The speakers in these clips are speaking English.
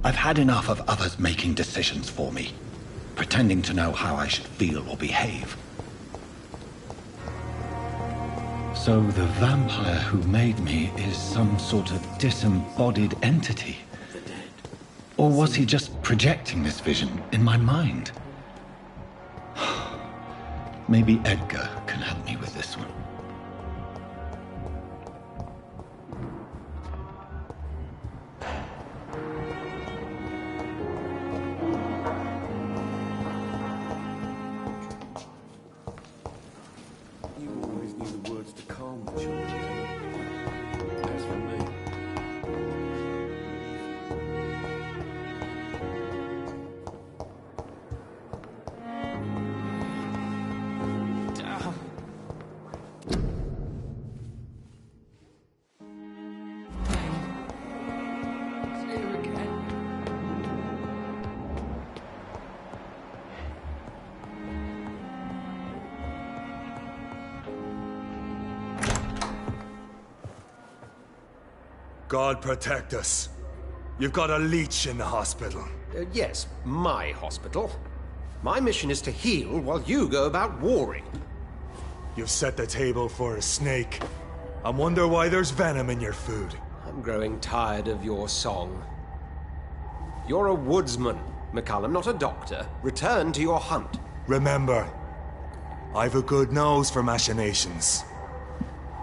I've had enough of others making decisions for me, pretending to know how I should feel or behave. So the vampire who made me is some sort of disembodied entity? Or was he just projecting this vision in my mind? Maybe Edgar can help me with this one. You always knew the words to calm the children. As for me. God protect us. You've got a leech in the hospital. Yes, my hospital. My mission is to heal while you go about warring. You've set the table for a snake. I wonder why there's venom in your food. I'm growing tired of your song. You're a woodsman, McCullum, not a doctor. Return to your hunt. Remember, I've a good nose for machinations.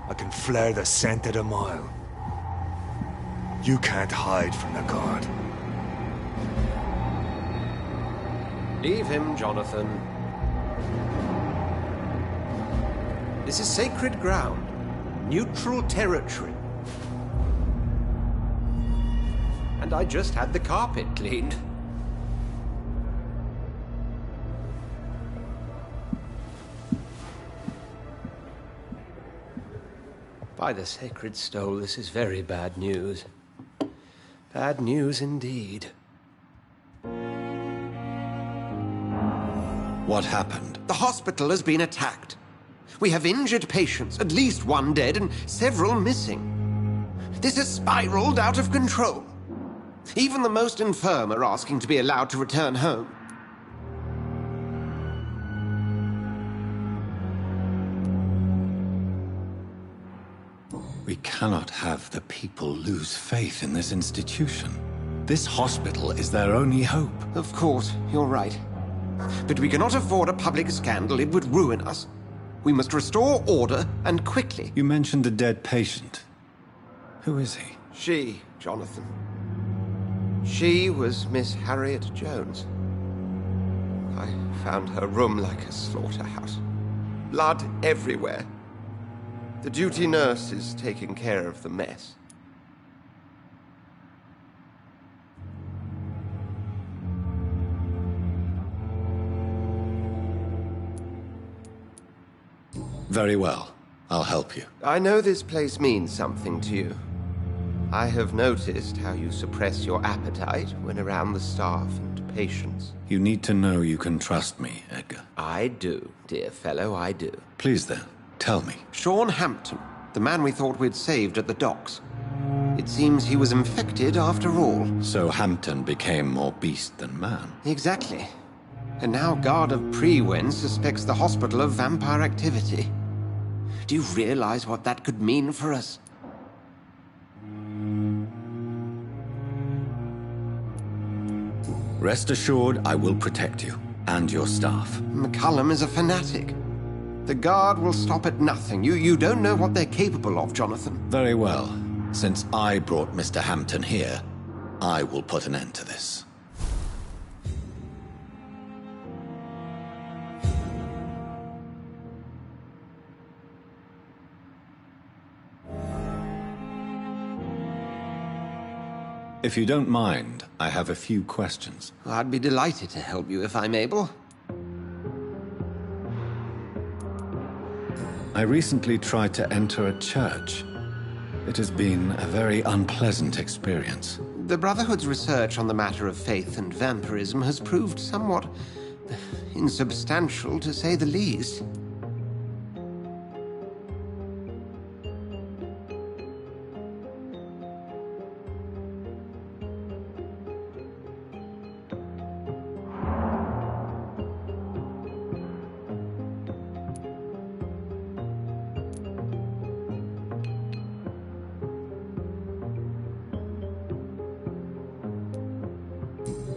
I can flare the scent at a mile. You can't hide from the God. Leave him, Jonathan. This is sacred ground. Neutral territory. And I just had the carpet cleaned. By the sacred stole, this is very bad news. Bad news indeed. What happened? The hospital has been attacked. We have injured patients, at least one dead and several missing. This has spiraled out of control. Even the most infirm are asking to be allowed to return home. We cannot have the people lose faith in this institution. This hospital is their only hope. Of course, you're right. But we cannot afford a public scandal. It would ruin us. We must restore order, and quickly. You mentioned a dead patient. Who is he? She, Jonathan. She was Miss Harriet Jones. I found her room like a slaughterhouse. Blood everywhere. The duty nurse is taking care of the mess. Very well. I'll help you. I know this place means something to you. I have noticed how you suppress your appetite when around the staff and patients. You need to know you can trust me, Edgar. I do, dear fellow, I do. Please then, tell me. Sean Hampton, the man we thought we'd saved at the docks. It seems he was infected after all. So Hampton became more beast than man. Exactly. And now Guard of Prewen suspects the hospital of vampire activity. Do you realize what that could mean for us? Rest assured, I will protect you and your staff. McCullum is a fanatic. The Guard will stop at nothing. You don't know what they're capable of, Jonathan. Very well. Since I brought Mr. Hampton here, I will put an end to this. If you don't mind, I have a few questions. I'd be delighted to help you if I'm able. I recently tried to enter a church. It has been a very unpleasant experience. The Brotherhood's research on the matter of faith and vampirism has proved somewhat insubstantial, to say the least.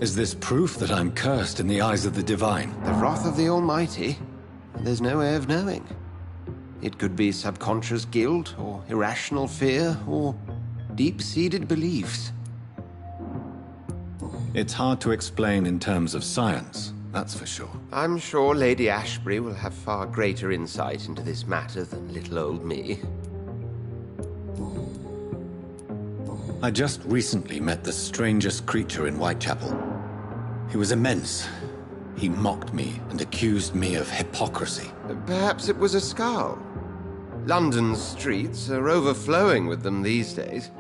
Is this proof that I'm cursed in the eyes of the divine? The wrath of the Almighty? There's no way of knowing. It could be subconscious guilt, or irrational fear, or deep-seated beliefs. It's hard to explain in terms of science, that's for sure. I'm sure Lady Ashbury will have far greater insight into this matter than little old me. I just recently met the strangest creature in Whitechapel. He was immense. He mocked me and accused me of hypocrisy. Perhaps it was a skull. London's streets are overflowing with them these days.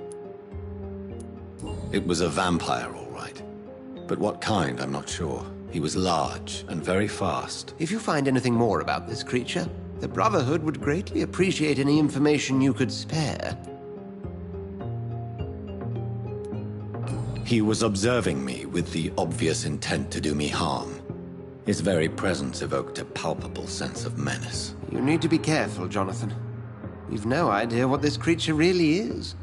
It was a vampire, all right. But what kind, I'm not sure. He was large and very fast. If you find anything more about this creature, the Brotherhood would greatly appreciate any information you could spare. He was observing me with the obvious intent to do me harm. His very presence evoked a palpable sense of menace. You need to be careful, Jonathan. We've no idea what this creature really is.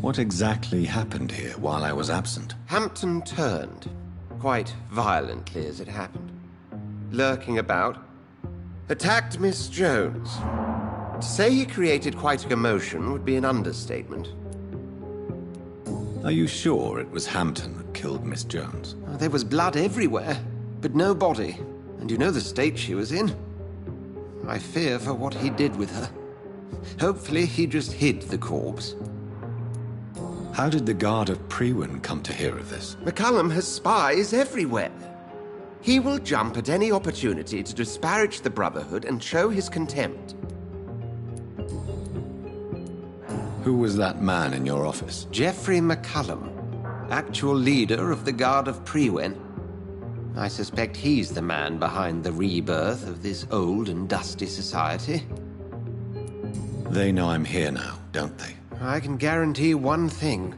What exactly happened here while I was absent? Hampton turned, quite violently as it happened. Lurking about, attacked Miss Jones. To say he created quite a commotion would be an understatement. Are you sure it was Hampton that killed Miss Jones? There was blood everywhere, but no body. And you know the state she was in. I fear for what he did with her. Hopefully he just hid the corpse. How did the Guard of Prewin come to hear of this? McCullum has spies everywhere. He will jump at any opportunity to disparage the Brotherhood and show his contempt. Who was that man in your office? Geoffrey McCullum, actual leader of the Guard of Prewin. I suspect he's the man behind the rebirth of this old and dusty society. They know I'm here now, don't they? I can guarantee one thing.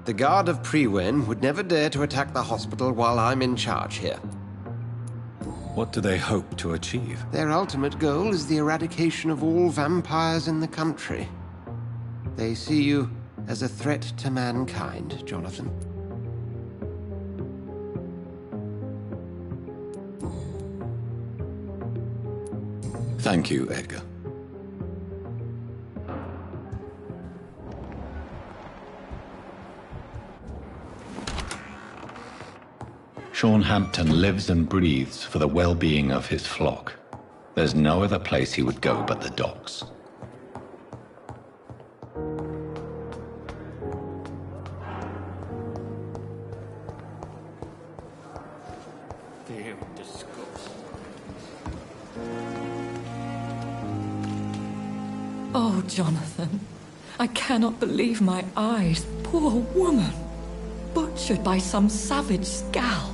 The Guard of Prewin would never dare to attack the hospital while I'm in charge here. What do they hope to achieve? Their ultimate goal is the eradication of all vampires in the country. They see you as a threat to mankind, Jonathan. Thank you, Edgar. Sean Hampton lives and breathes for the well-being of his flock. There's no other place he would go but the docks. Oh, Jonathan, I cannot believe my eyes. Poor woman, butchered by some savage scowl.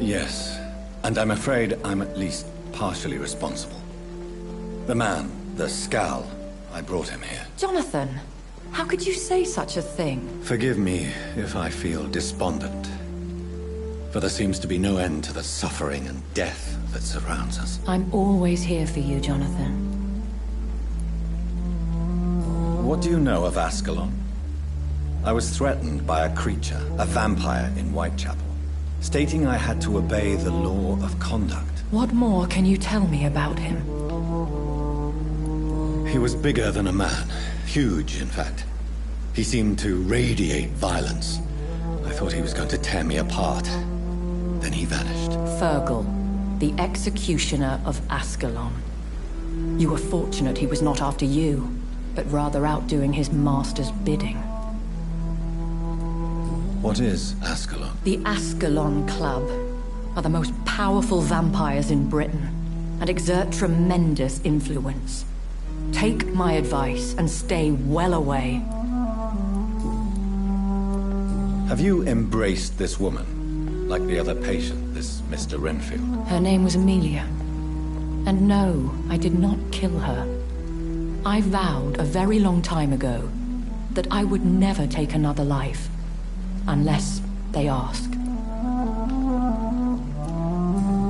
Yes, and I'm afraid I'm at least partially responsible. The man, the Scowl, I brought him here. Jonathan, how could you say such a thing? Forgive me if I feel despondent, for there seems to be no end to the suffering and death that surrounds us. I'm always here for you, Jonathan. What do you know of Ascalon? I was threatened by a creature, a vampire in Whitechapel, stating I had to obey the law of conduct. What more can you tell me about him? He was bigger than a man. Huge, in fact. He seemed to radiate violence. I thought he was going to tear me apart. Then he vanished. Fergal, the executioner of Ascalon. You were fortunate he was not after you, but rather out doing his master's bidding. What is Ascalon? The Ascalon Club are the most powerful vampires in Britain and exert tremendous influence. Take my advice and stay well away. Have you embraced this woman, like the other patient, this Mr. Renfield? Her name was Amelia. And no, I did not kill her. I vowed a very long time ago that I would never take another life, unless they ask.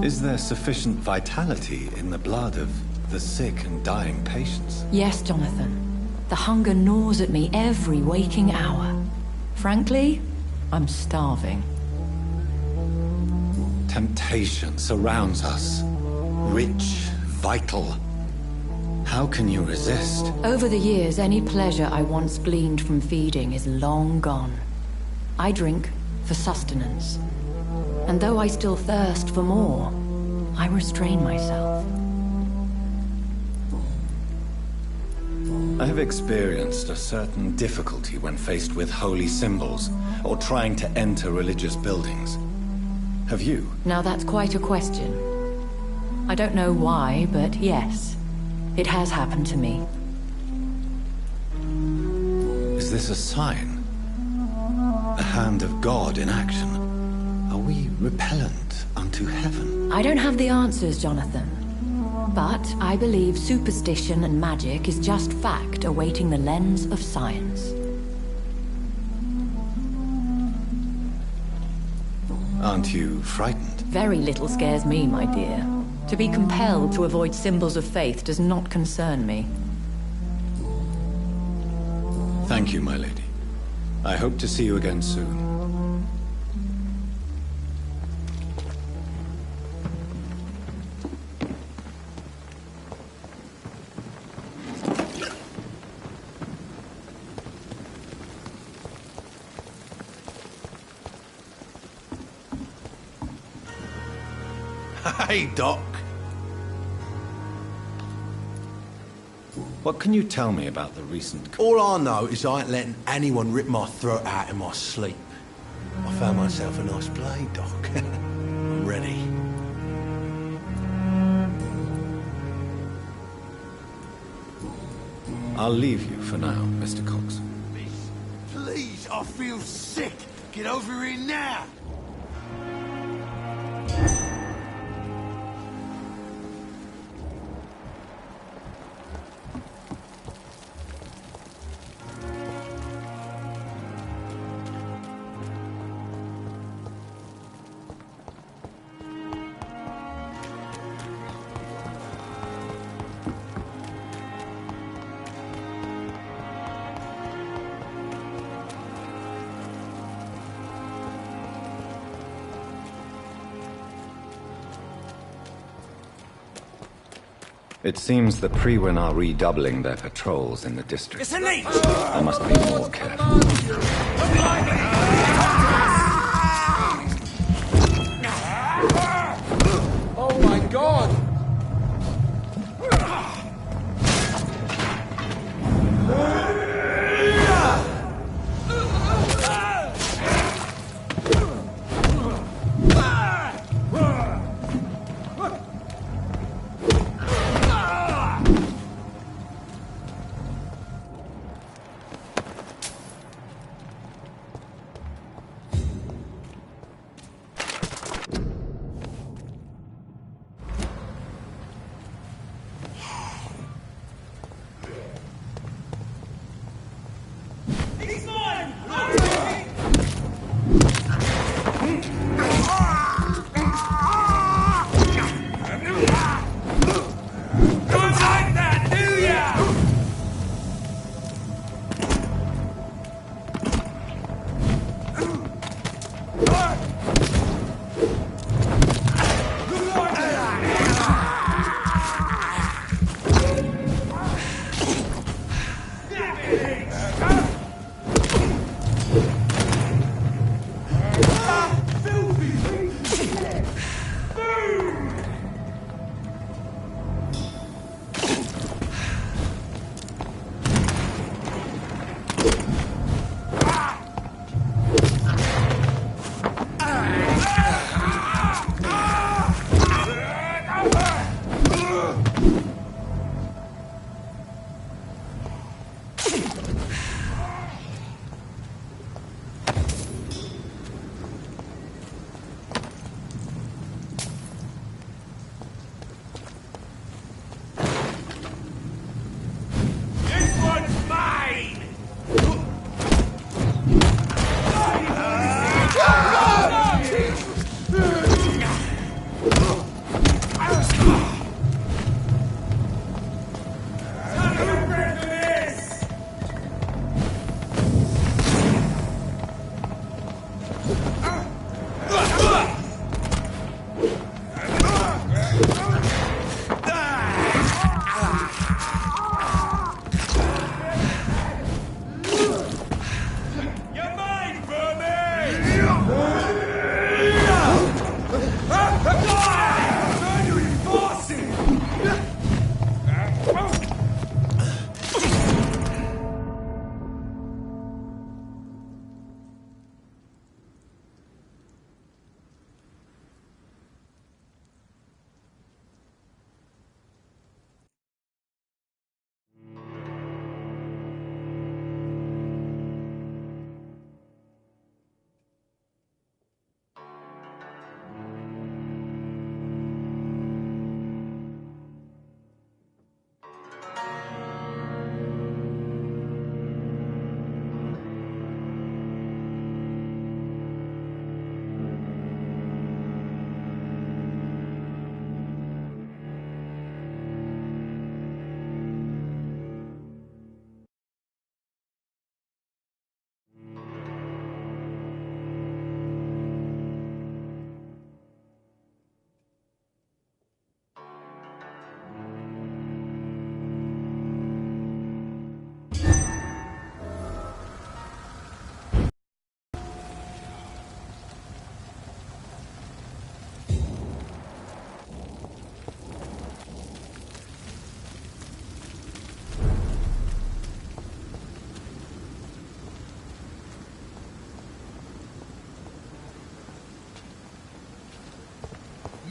Is there sufficient vitality in the blood of the sick and dying patients? Yes, Jonathan. The hunger gnaws at me every waking hour. Frankly, I'm starving. Temptation surrounds us. Rich, vital. How can you resist? Over the years, any pleasure I once gleaned from feeding is long gone. I drink for sustenance. And though I still thirst for more, I restrain myself. I have experienced a certain difficulty when faced with holy symbols, or trying to enter religious buildings. Have you? Now that's quite a question. I don't know why, but yes, it has happened to me. Is this a sign? A hand of God in action? Are we repellent unto heaven? I don't have the answers, Jonathan. But I believe superstition and magic is just fact awaiting the lens of science. Aren't you frightened? Very little scares me, my dear. To be compelled to avoid symbols of faith does not concern me. Thank you, my lady. I hope to see you again soon. Hey, Doc. What can you tell me about the recent... All I know is I ain't letting anyone rip my throat out in my sleep. I found myself a nice blade, Doc. I'm ready. I'll leave you for now, Mr. Cox. Please, I feel sick. Get over here now. It seems the Priwen are redoubling their patrols in the district. It's a leech! I must be more careful. Oh my god!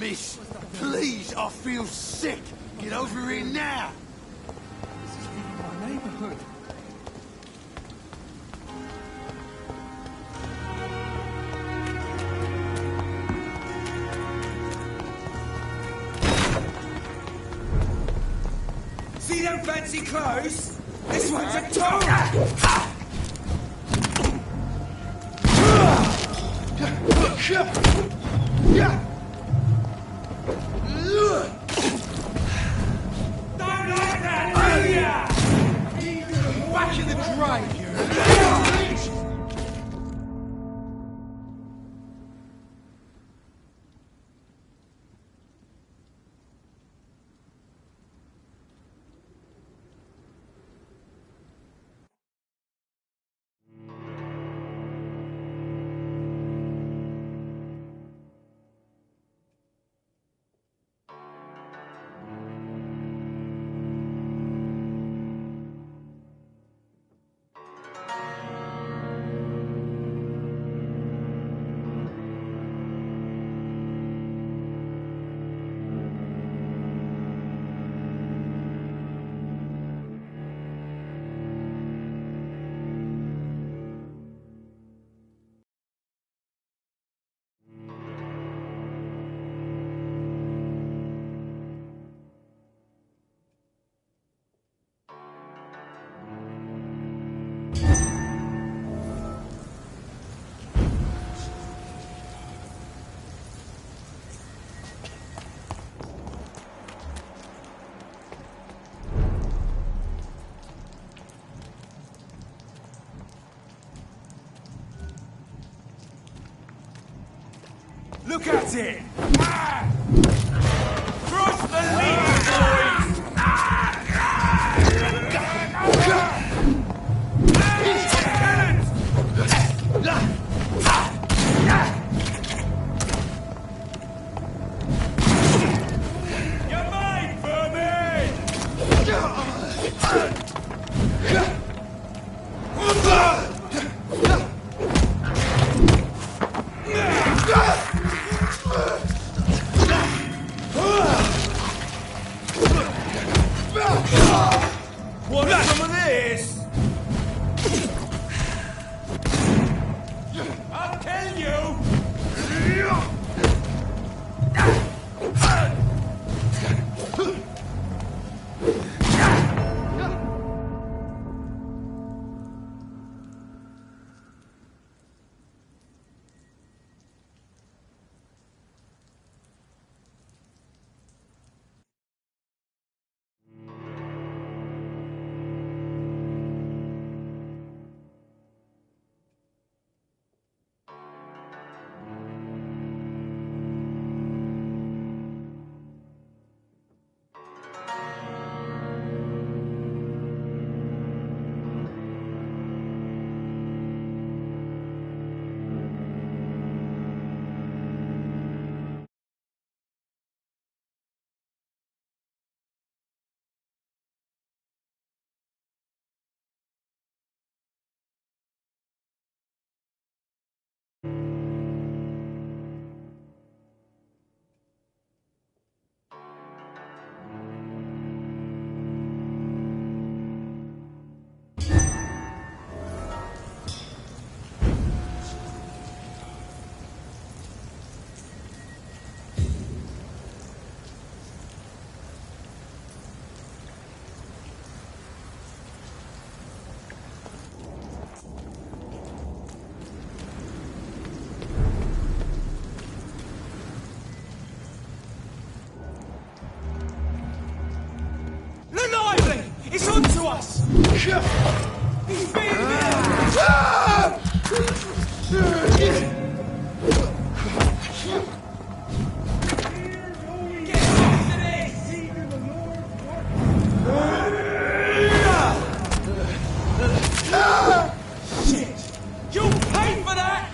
Miss, please, I feel sick. Get over here now. This is leaving my neighborhood. See them fancy clothes? This one's a toad! Don't like that, do ya? Back in the grave, you. Look at it! Ah! Cross the lead, boys! You're mine, vermin! Want some of this? I'll tell you! It's on to us! He's beating Shit! You'll pay for that!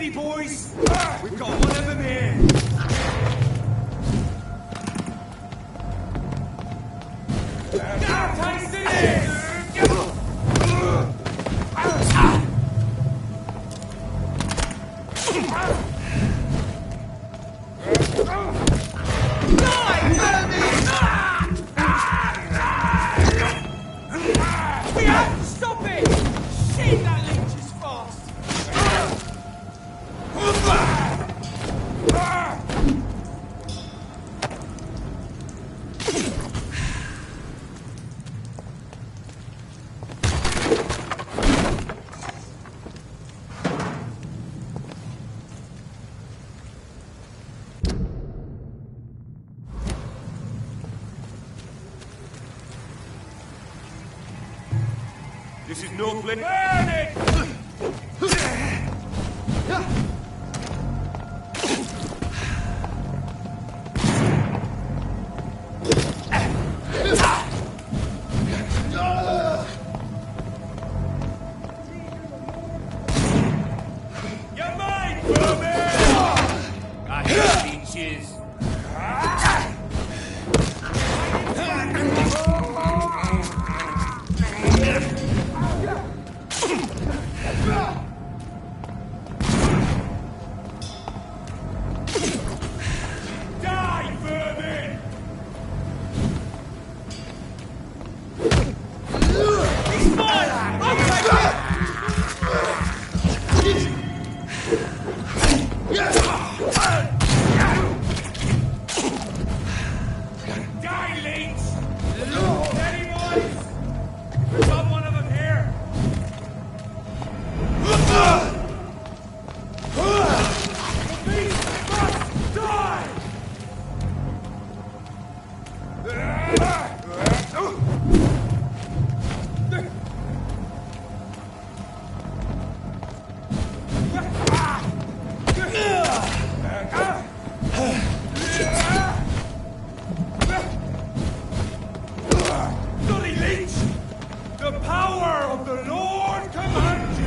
Steady, boys! We've got one of them here! Now, taste this! We have to stop it! Shit, that leech is fast! This is no place. Burn it! You're mine, Vampyr! I hate leeches. Die, vermin! He's mine! I'll take it! Die, leech! Steady, boys! We've got one of them here! The beast must die! Bloody leech! The power of the Lord commands you!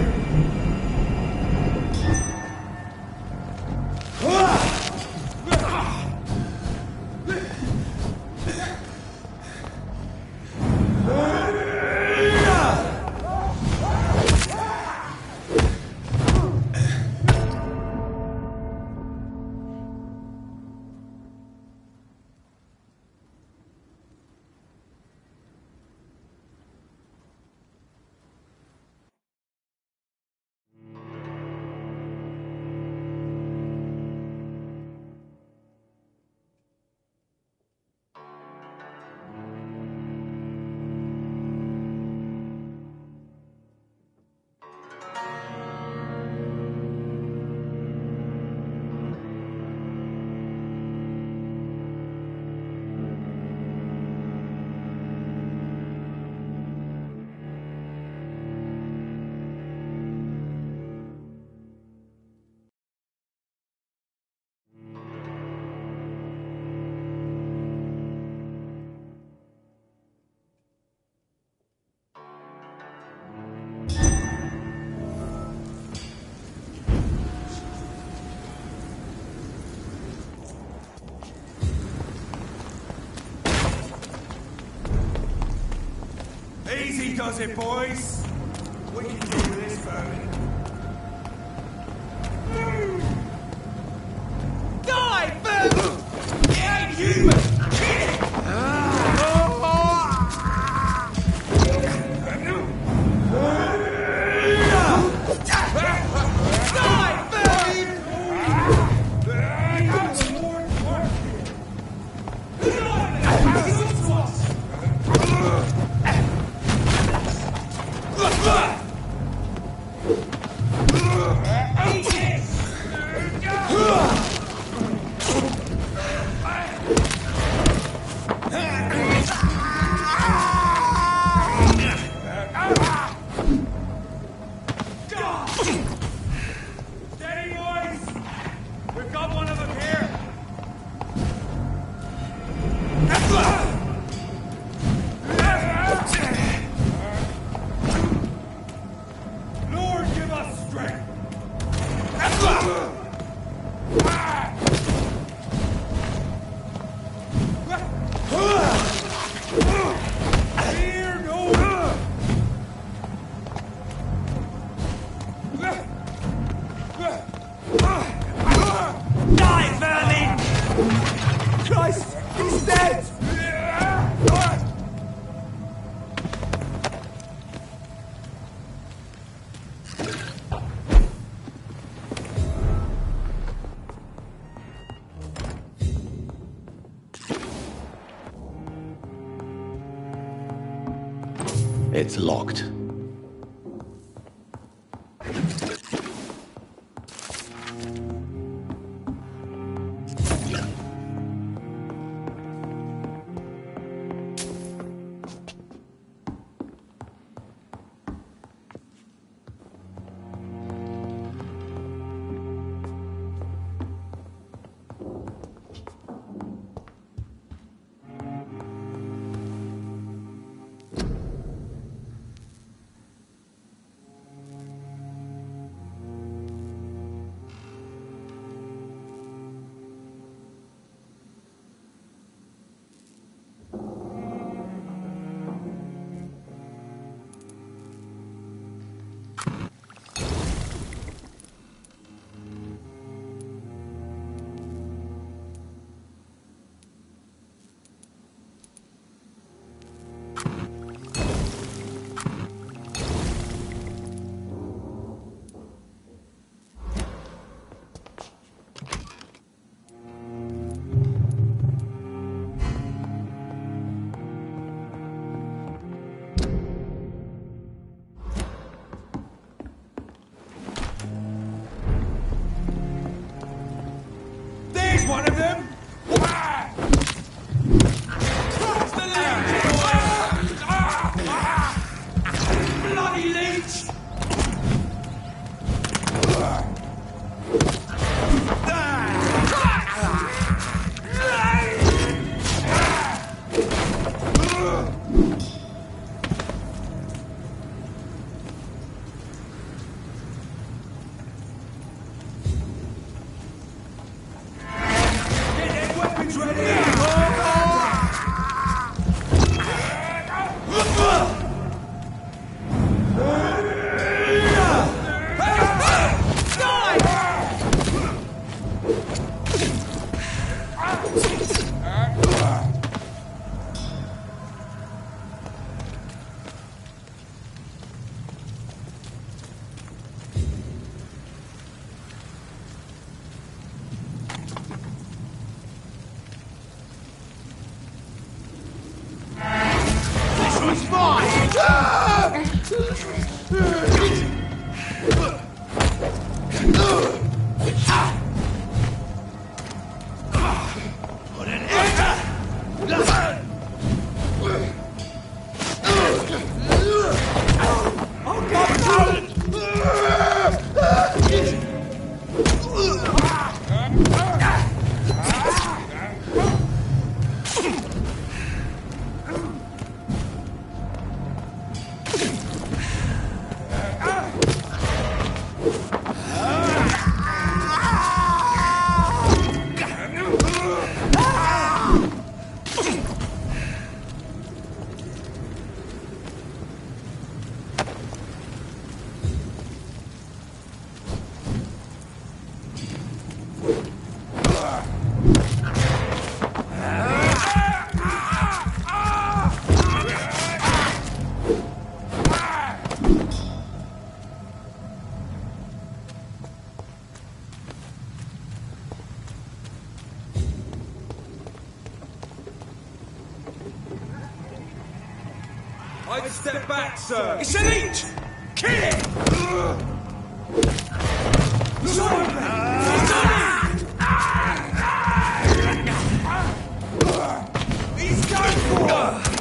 Easy does it, boys. We can deal with this vermin. Die, vermin! It ain't human! Kill it! Die, vermin! Steady, boys! We've got one of them here! Lord, give us strength! It's locked. One of them! Bloody leech! I'd step back, sir. It's an leech! Kill it! He's going for it!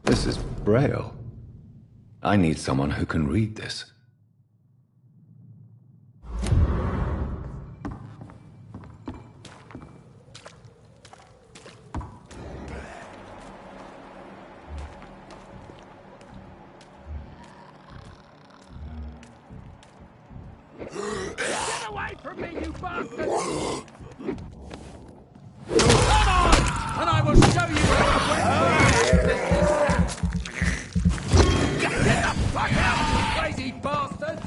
This is Braille. I need someone who can read this. Get away from me, you bastard! Come on! And I will show you how to win. Get the fuck out, you crazy bastard!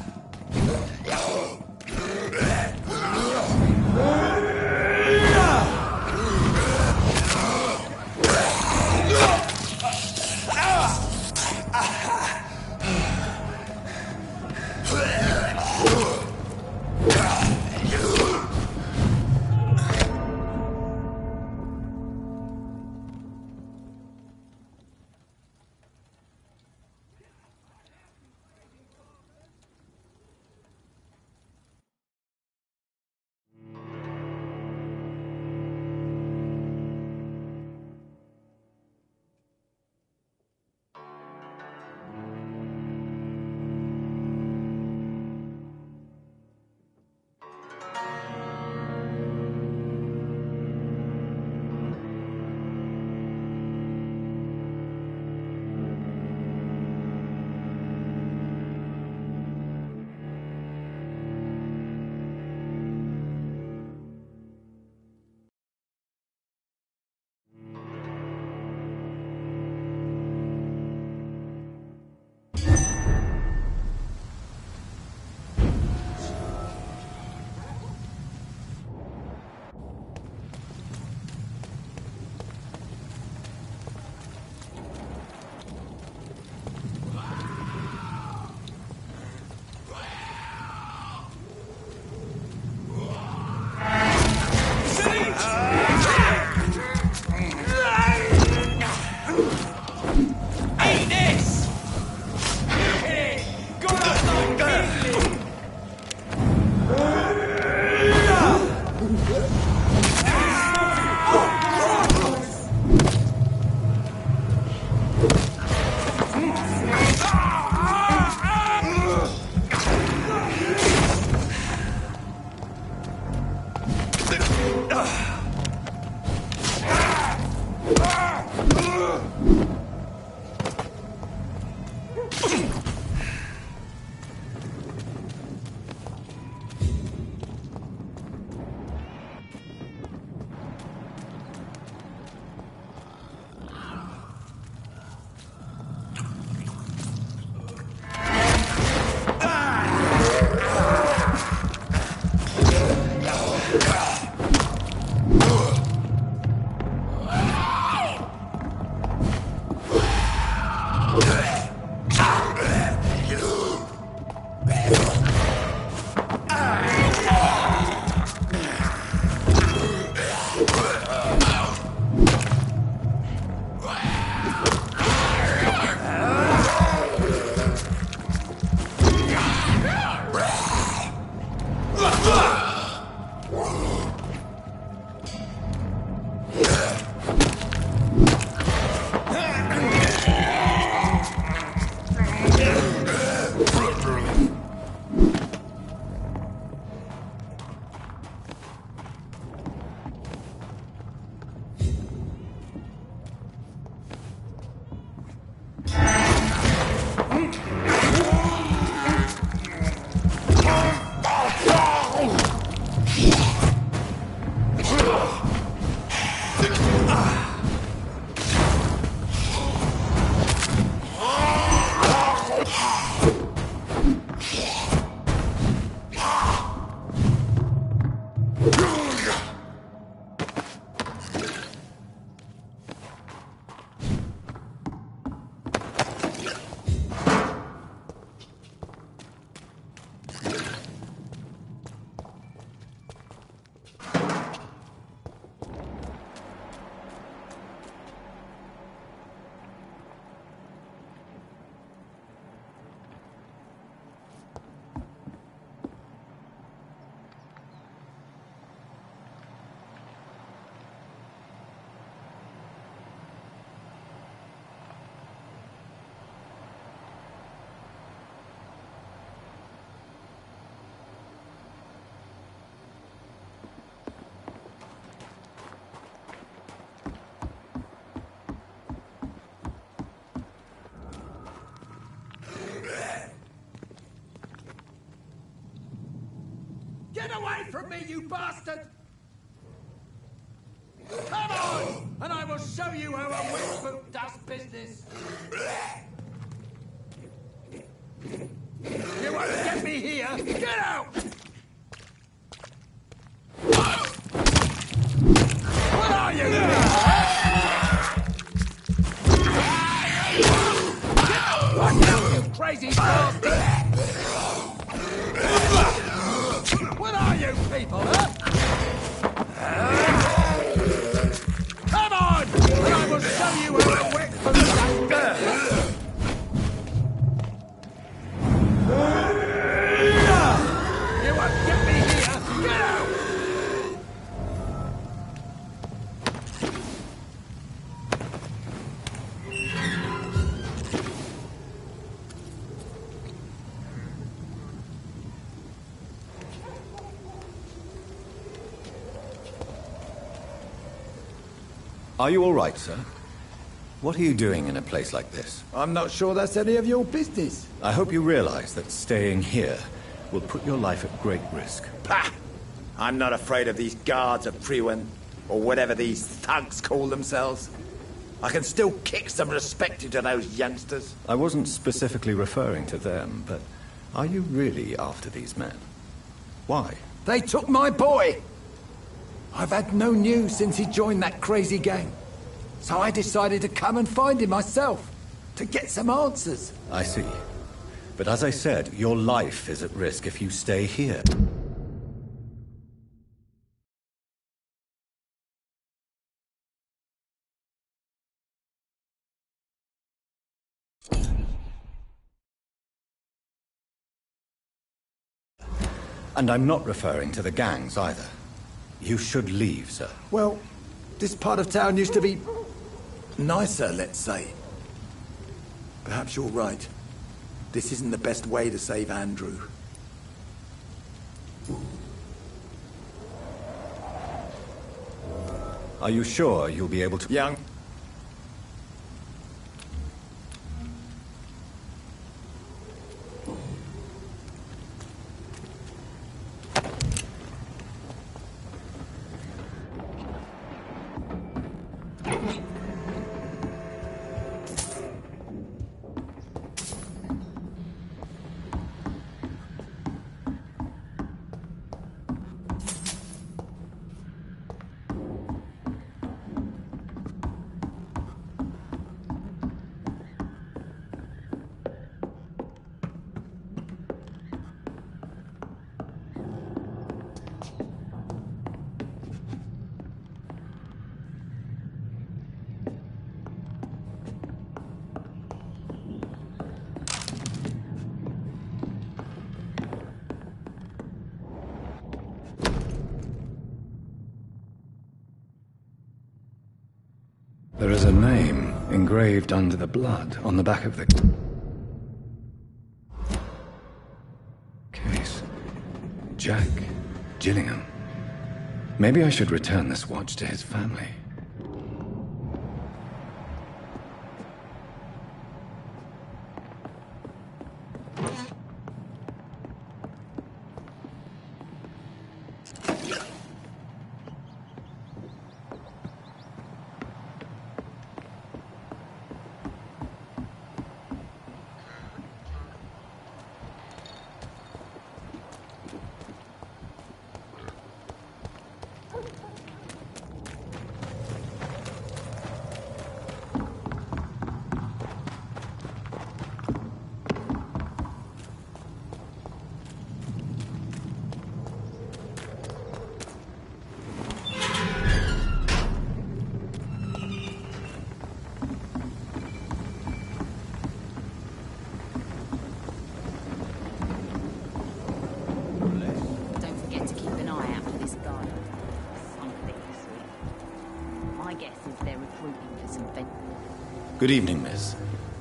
Get away from me, you bastard! Come on, and I will show you how a witch boot does business. You won't get me here. Get out! What are you? Watch out, you crazy bastard! What are you people, huh? Come on! And I will show you how a wet foot does business! You won't get me here! Get out! Are you all right, sir? What are you doing in a place like this? I'm not sure that's any of your business. I hope you realize that staying here will put your life at great risk. Pah! I'm not afraid of these guards of Priwen, or whatever these thugs call themselves. I can still kick some respect into those youngsters. I wasn't specifically referring to them, but are you really after these men? Why? They took my boy! I've had no news since he joined that crazy gang. So I decided to come and find him myself, to get some answers. I see. But as I said, your life is at risk if you stay here. And I'm not referring to the gangs either. You should leave, sir. Well, this part of town used to be nicer, let's say. Perhaps you're right. This isn't the best way to save Andrew. Are you sure you'll be able to... Young. There is a name engraved under the blood on the back of the case. Jack Gillingham. Maybe I should return this watch to his family. Good evening, miss.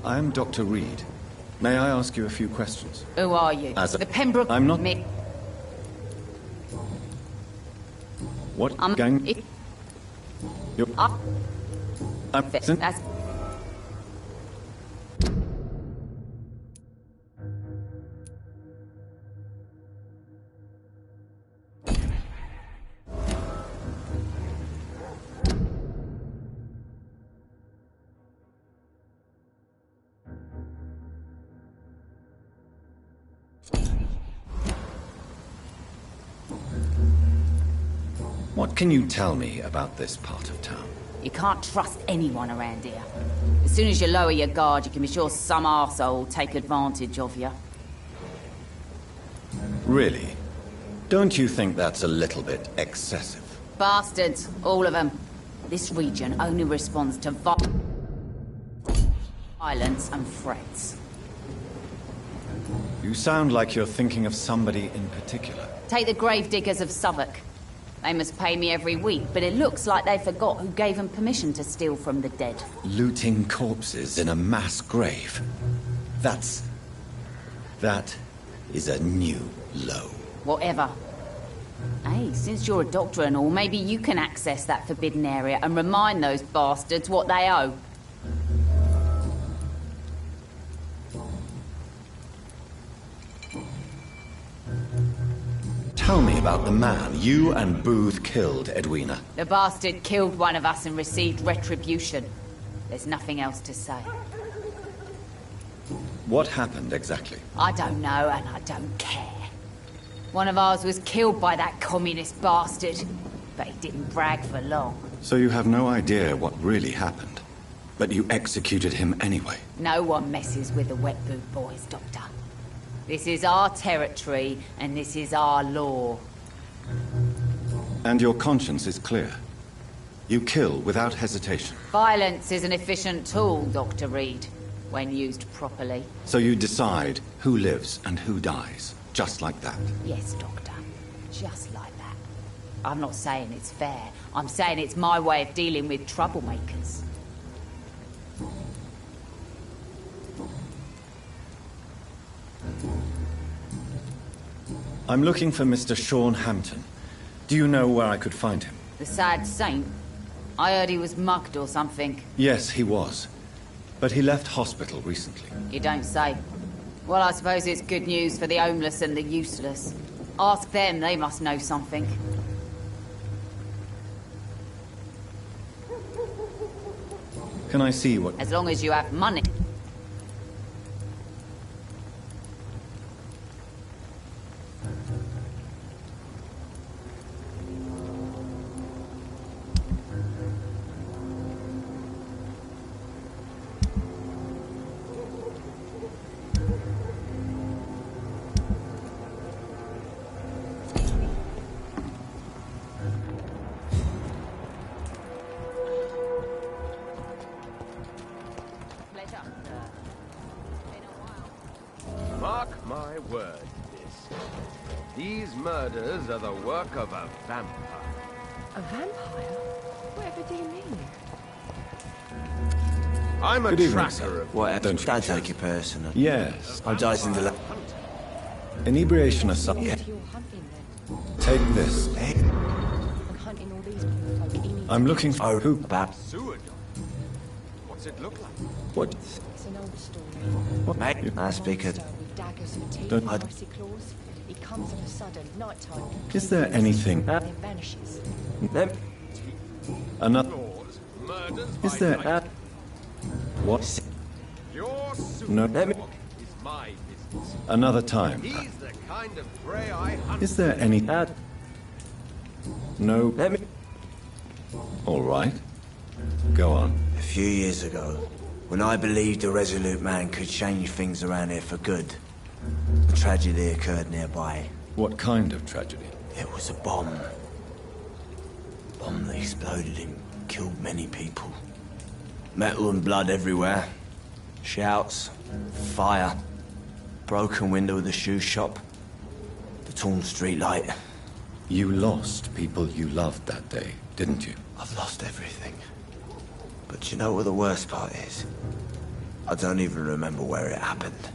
I am Dr. Reed. May I ask you a few questions? Who are you? The Pembroke... I'm not... What gang... You're... That's... What can you tell me about this part of town? You can't trust anyone around here. As soon as you lower your guard, you can be sure some arsehole will take advantage of you. Really? Don't you think that's a little bit excessive? Bastards, all of them. This region only responds to violence and threats. You sound like you're thinking of somebody in particular. Take the gravediggers of Southwark. They must pay me every week, but it looks like they forgot who gave them permission to steal from the dead. Looting corpses in a mass grave. That is a new low. Whatever. Hey, since you're a doctor and all, maybe you can access that forbidden area and remind those bastards what they owe. Tell me about the man you and Booth killed, Edwina. The bastard killed one of us and received retribution. There's nothing else to say. What happened exactly? I don't know, and I don't care. One of ours was killed by that communist bastard, but he didn't brag for long. So you have no idea what really happened, but you executed him anyway? No one messes with the Wet Boot Boys, Doctor. This is our territory, and this is our law. And your conscience is clear. You kill without hesitation. Violence is an efficient tool, Dr. Reed, when used properly. So you decide who lives and who dies, just like that? Yes, Doctor. Just like that. I'm not saying it's fair. I'm saying it's my way of dealing with troublemakers. I'm looking for Mr. Sean Hampton. Do you know where I could find him? The sad saint? I heard he was mugged or something. Yes, he was. But he left hospital recently. You don't say. Well, I suppose it's good news for the homeless and the useless. Ask them, they must know something. Can I see what... As long as you have money. Mark my words, miss. These murders are the work of a vampire. A vampire? Whatever do you mean? I'm a Good evening, tracker sir. of... Whatever. Don't you Don't care? take it personal. Yes. I'm Dyson the... Inebriation aside. You're hunting then. Take this. I'm hunting all these people. He needs I'm looking for... Oh, Who? about... Sewer dog. What's it look like? What? It's an old story. Mate, I speak it. Monster with daggers for teeth Don't- and icy claws. He comes of a sudden, nighttime. Is there anything... And then vanishes. Them... Another... Laws, murders Is by there... night. What? Your sewer No. dog is my business. Another time. He's the kind of prey I hunt. Is there any... No... Let me... All right. Go on. A few years ago, when I believed a resolute man could change things around here for good, a tragedy occurred nearby. What kind of tragedy? It was a bomb. Bomb that exploded and killed many people. Metal and blood everywhere. Shouts, fire, broken window of the shoe shop, the torn street light. You lost people you loved that day, didn't you? I've lost everything. But you know what the worst part is? I don't even remember where it happened.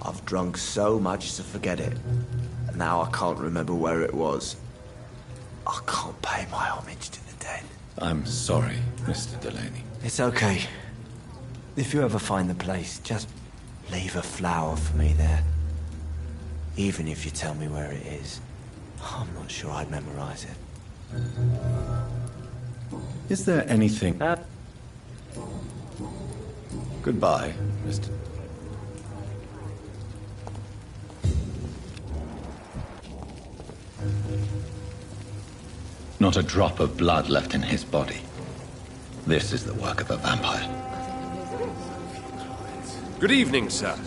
I've drunk so much to forget it. And now I can't remember where it was. I can't pay my homage to the dead. I'm sorry, Mr. Delaney. It's okay. If you ever find the place, just leave a flower for me there. Even if you tell me where it is. I'm not sure I'd memorize it. Is there anything... Goodbye, Mr... Not a drop of blood left in his body. This is the work of a vampire. Good evening, sir.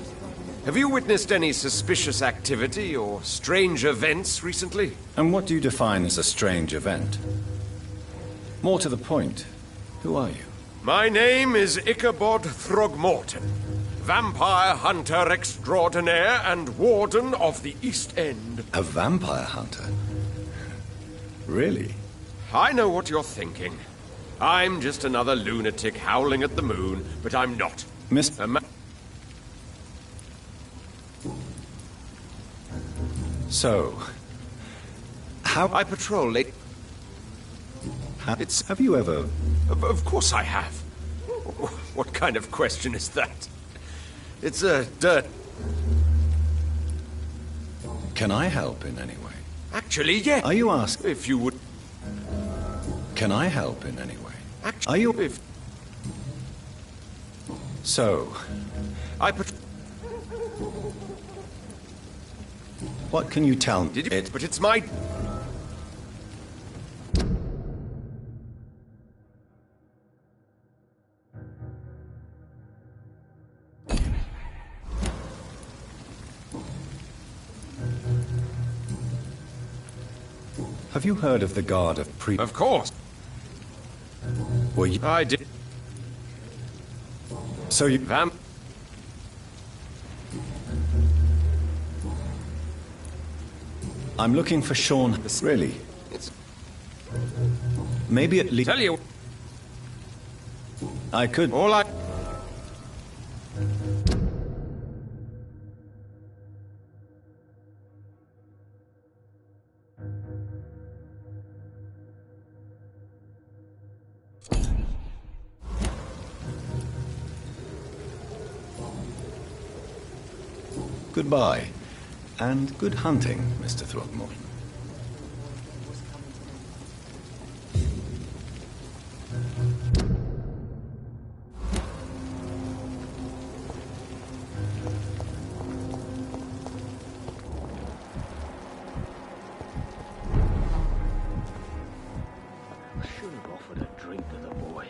Have you witnessed any suspicious activity or strange events recently? And what do you define as a strange event? More to the point, who are you? My name is Ichabod Throgmorton, vampire hunter extraordinaire and warden of the East End. A vampire hunter? Really? I know what you're thinking. I'm just another lunatic howling at the moon, but I'm not. Miss... A ma- So... How... I patrol late. It's... Have you ever... Of course I have. What kind of question is that? It's a dirt... Can I help in any way? Actually, yeah. Are you asking... If you would... Can I help in any way? Actually, Are you... If... So... I What can you tell me? Did you... But it's my... Have you heard of the Guard of Pre... Of course. Were you... I did. So you... I'm looking for Sean... Really? It's... Maybe at least... Tell you... I could... All I... Goodbye. And good hunting, Mr. Throgmorton. I should have offered a drink to the boy.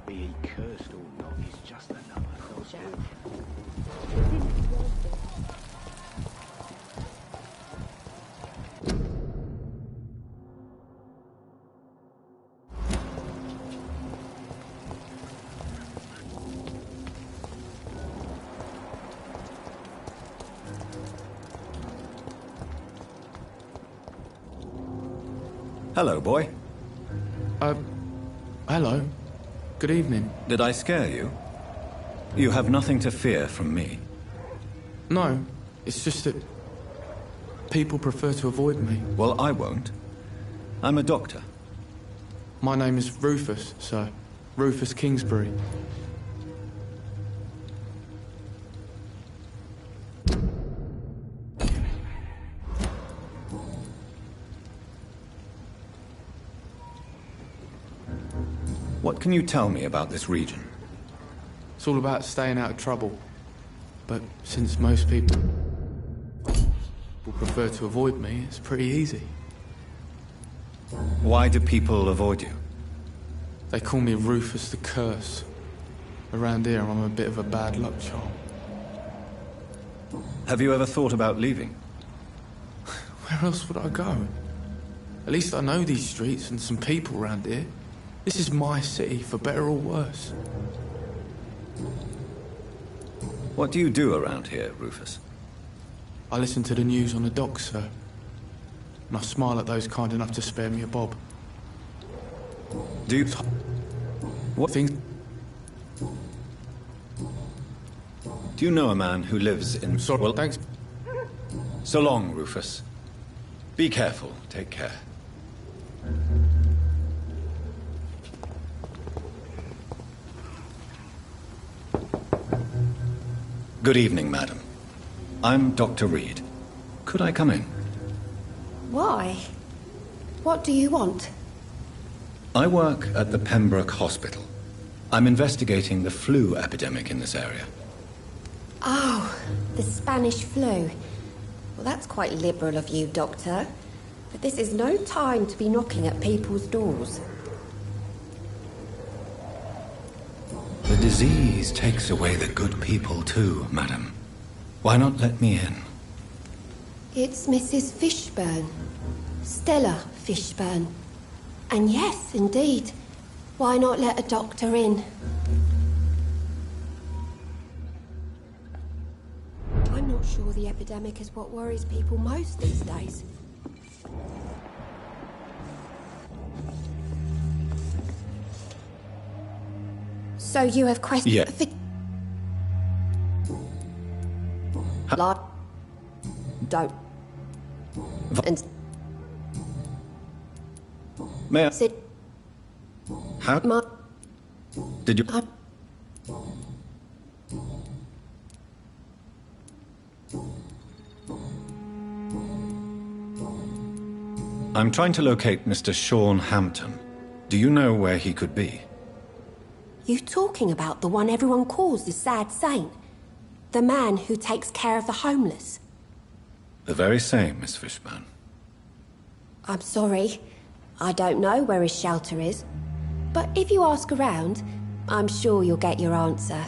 Be he cursed or not, he's just another nosebleed. Hello, boy. Hello. Good evening. Did I scare you? You have nothing to fear from me. No, it's just that people prefer to avoid me. Well, I won't. I'm a doctor. My name is Rufus, sir. Rufus Kingsbury. What can you tell me about this region? It's all about staying out of trouble. But since most people prefer to avoid me, it's pretty easy. Why do people avoid you? They call me Rufus the Curse. Around here, I'm a bit of a bad luck charm. Have you ever thought about leaving? Where else would I go? At least I know these streets and some people around here. This is my city, for better or worse. What do you do around here, Rufus? I listen to the news on the docks, sir. And I smile at those kind enough to spare me a bob. Do you... What things... Do you know a man who lives in... Sorry, well, thanks. So long, Rufus. Be careful. Take care. Good evening, madam. I'm Dr. Reed. Could I come in? Why? What do you want? I work at the Pembroke Hospital. I'm investigating the flu epidemic in this area. Oh, the Spanish flu. Well, that's quite liberal of you, Doctor. But this is no time to be knocking at people's doors. The disease takes away the good people too, madam. Why not let me in? It's Mrs. Fishburne. Stella Fishburne. And yes, indeed. Why not let a doctor in? I'm not sure the epidemic is what worries people most these days. So you have questions? Yeah. Blood. Don't. And May I? sit. How did you? I'm trying to locate Mr. Sean Hampton. Do you know where he could be? You talking about the one everyone calls the sad saint? The man who takes care of the homeless? The very same, Miss Fishburne. I'm sorry. I don't know where his shelter is. But if you ask around, I'm sure you'll get your answer.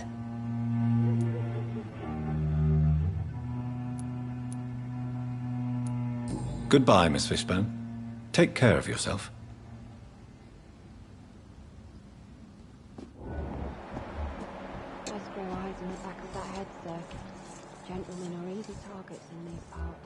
Goodbye, Miss Fishburne. Take care of yourself. Just grow eyes in the back of that head, sir. Gentlemen are easy targets in these parts.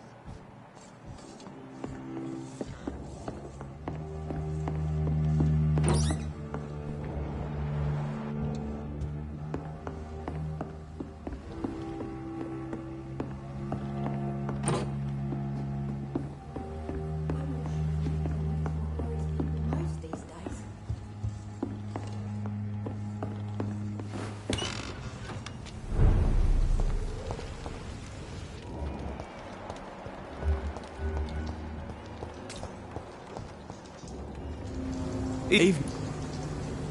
Evening.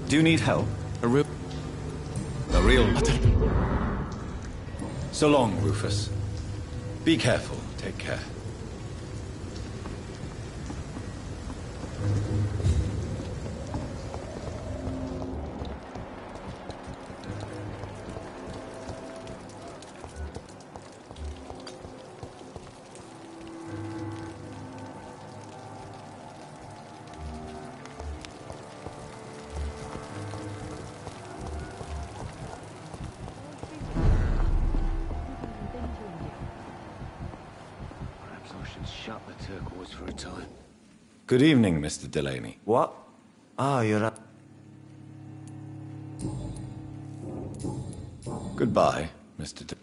Do you need help? A real... So long, Rufus. Be careful. Take care. Shut the turquoise for a time. Good evening, Mr. Delaney. What? Ah, you're... Goodbye, Mr.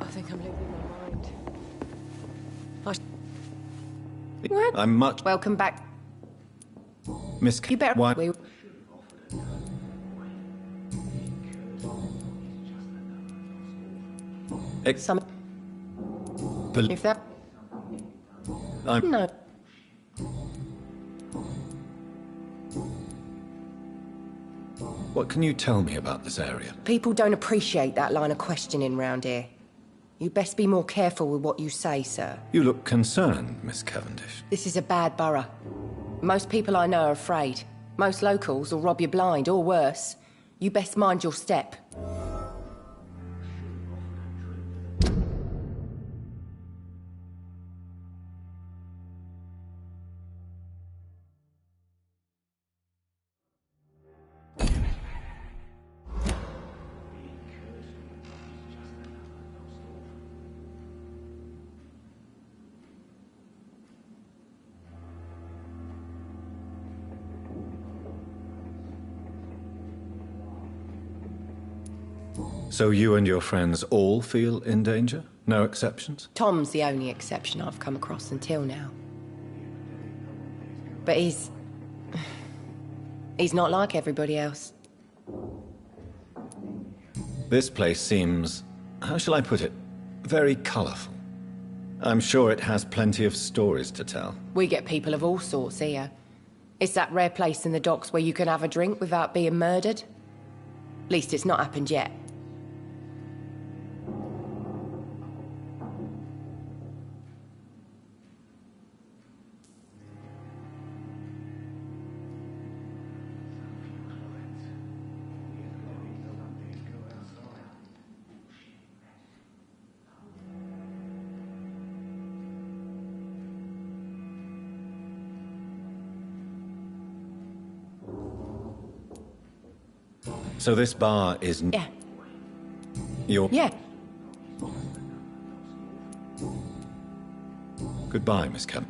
I think I'm losing my mind. I'm much... Welcome back. Miss... You better... Why... Some... If that... I'm... No. What can you tell me about this area? People don't appreciate that line of questioning round here. You best be more careful with what you say, sir. You look concerned, Miss Cavendish. This is a bad borough. Most people I know are afraid. Most locals will rob you blind, or worse. You best mind your step. So you and your friends all feel in danger? No exceptions? Tom's the only exception I've come across until now. But he's not like everybody else. This place seems, how shall I put it, very colourful. I'm sure it has plenty of stories to tell. We get people of all sorts here. It's that rare place in the docks where you can have a drink without being murdered. At least it's not happened yet. So this bar is... Yeah. Your... Yeah. Goodbye, Miss Kemp.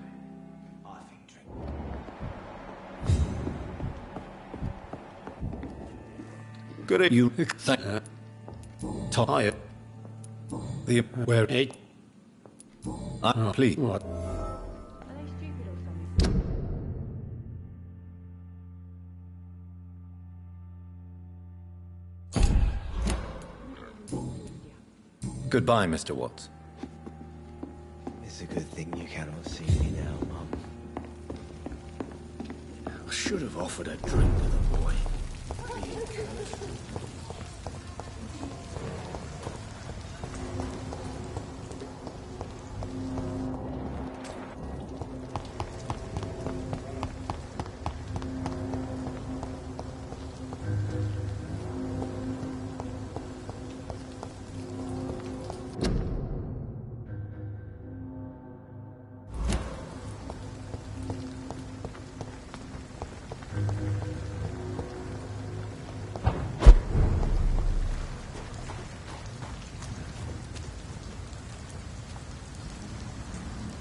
Good at you. Tired. The... Where... Please. What? Goodbye, Mr. Watts. It's a good thing you cannot see me now, Mum. I should have offered a drink to the boy.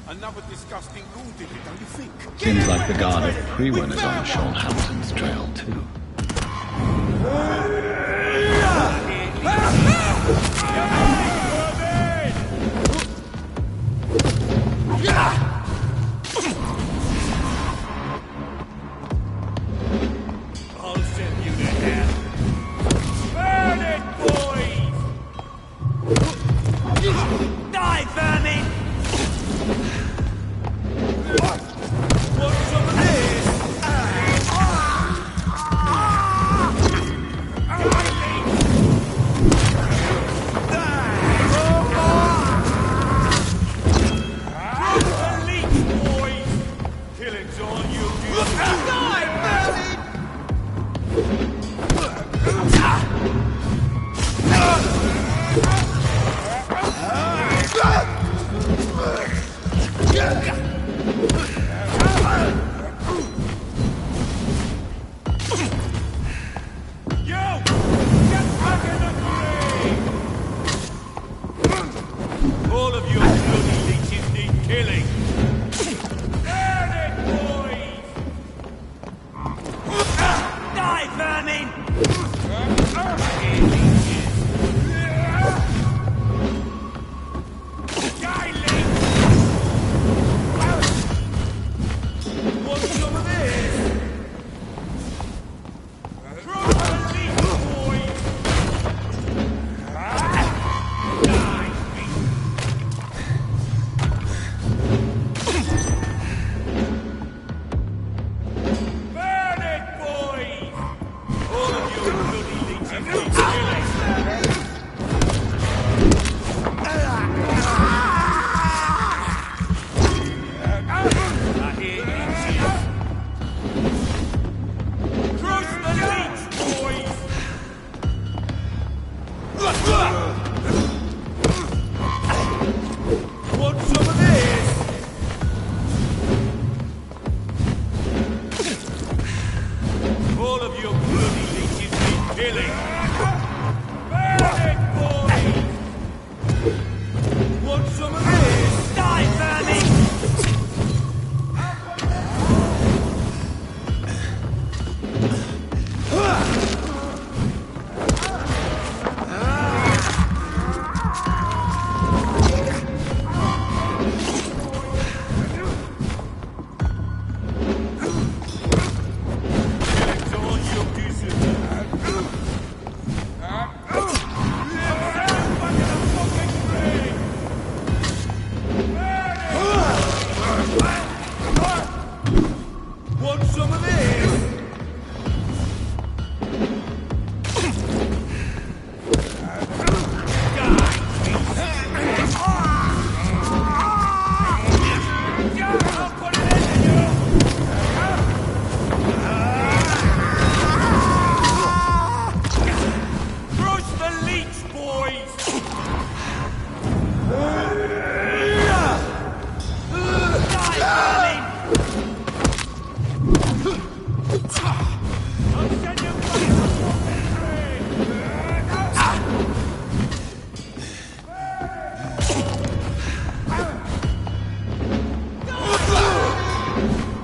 Another disgusting rule, did it, don't you think? Seems like the guard of Prewen is on Sean Hampton's trail, too. I'll send you to hell. Burn it, boys! Die, vermin! Want some of this? Killing's all you do. Die, vermin! All of you bloody leeches need killing. Burn it, boys! Die! Die, vermin! Die, leech! Want some of this? Throw the leech, boys! Burn it, boys! All of you bloody leeches need killing! I hear leeches! Crush the leech, boys! Want some of this? All of you bloody leeches need killing! Burn it, boys! Want some of this? Die, vermin! It's all you deserve. Back in the fucking ring! Want some of this? I'll put it in you! Crush the leech, boys! Die, vermin! I'll send you back to the fucking ring!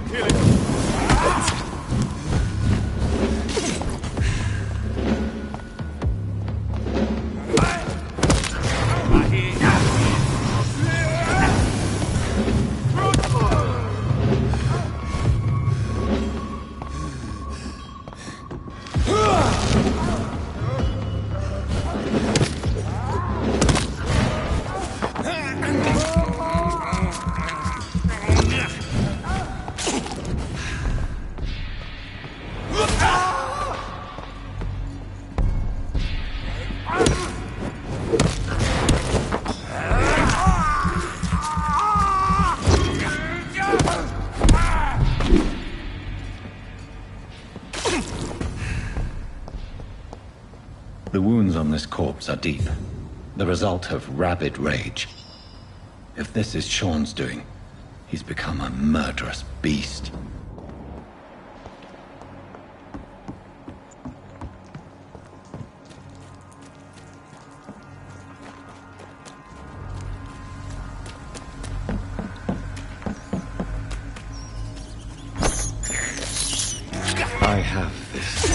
Kill it! I hear The wounds on this corpse are deep, the result of rabid rage. If this is Sean's doing, he's become a murderous beast. I have this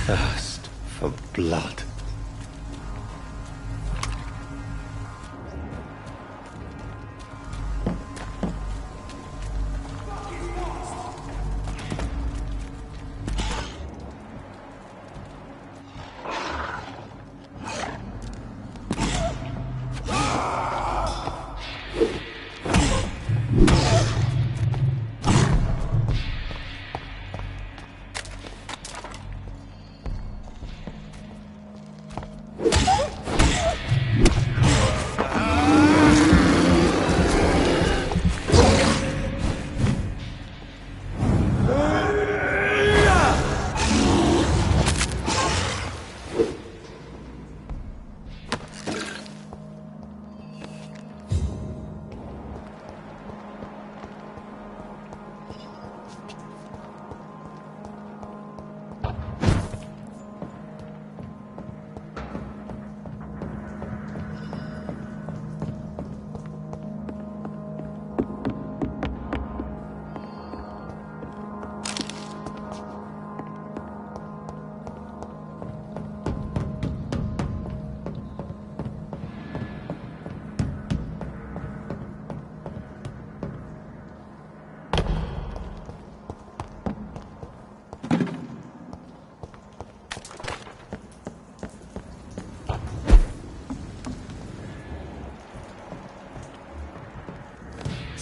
thirst for blood.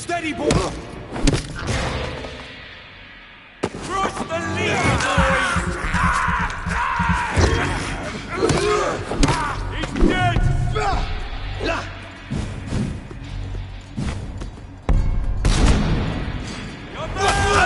Steady, boy! Cross the lead, boys! He's dead! Come back!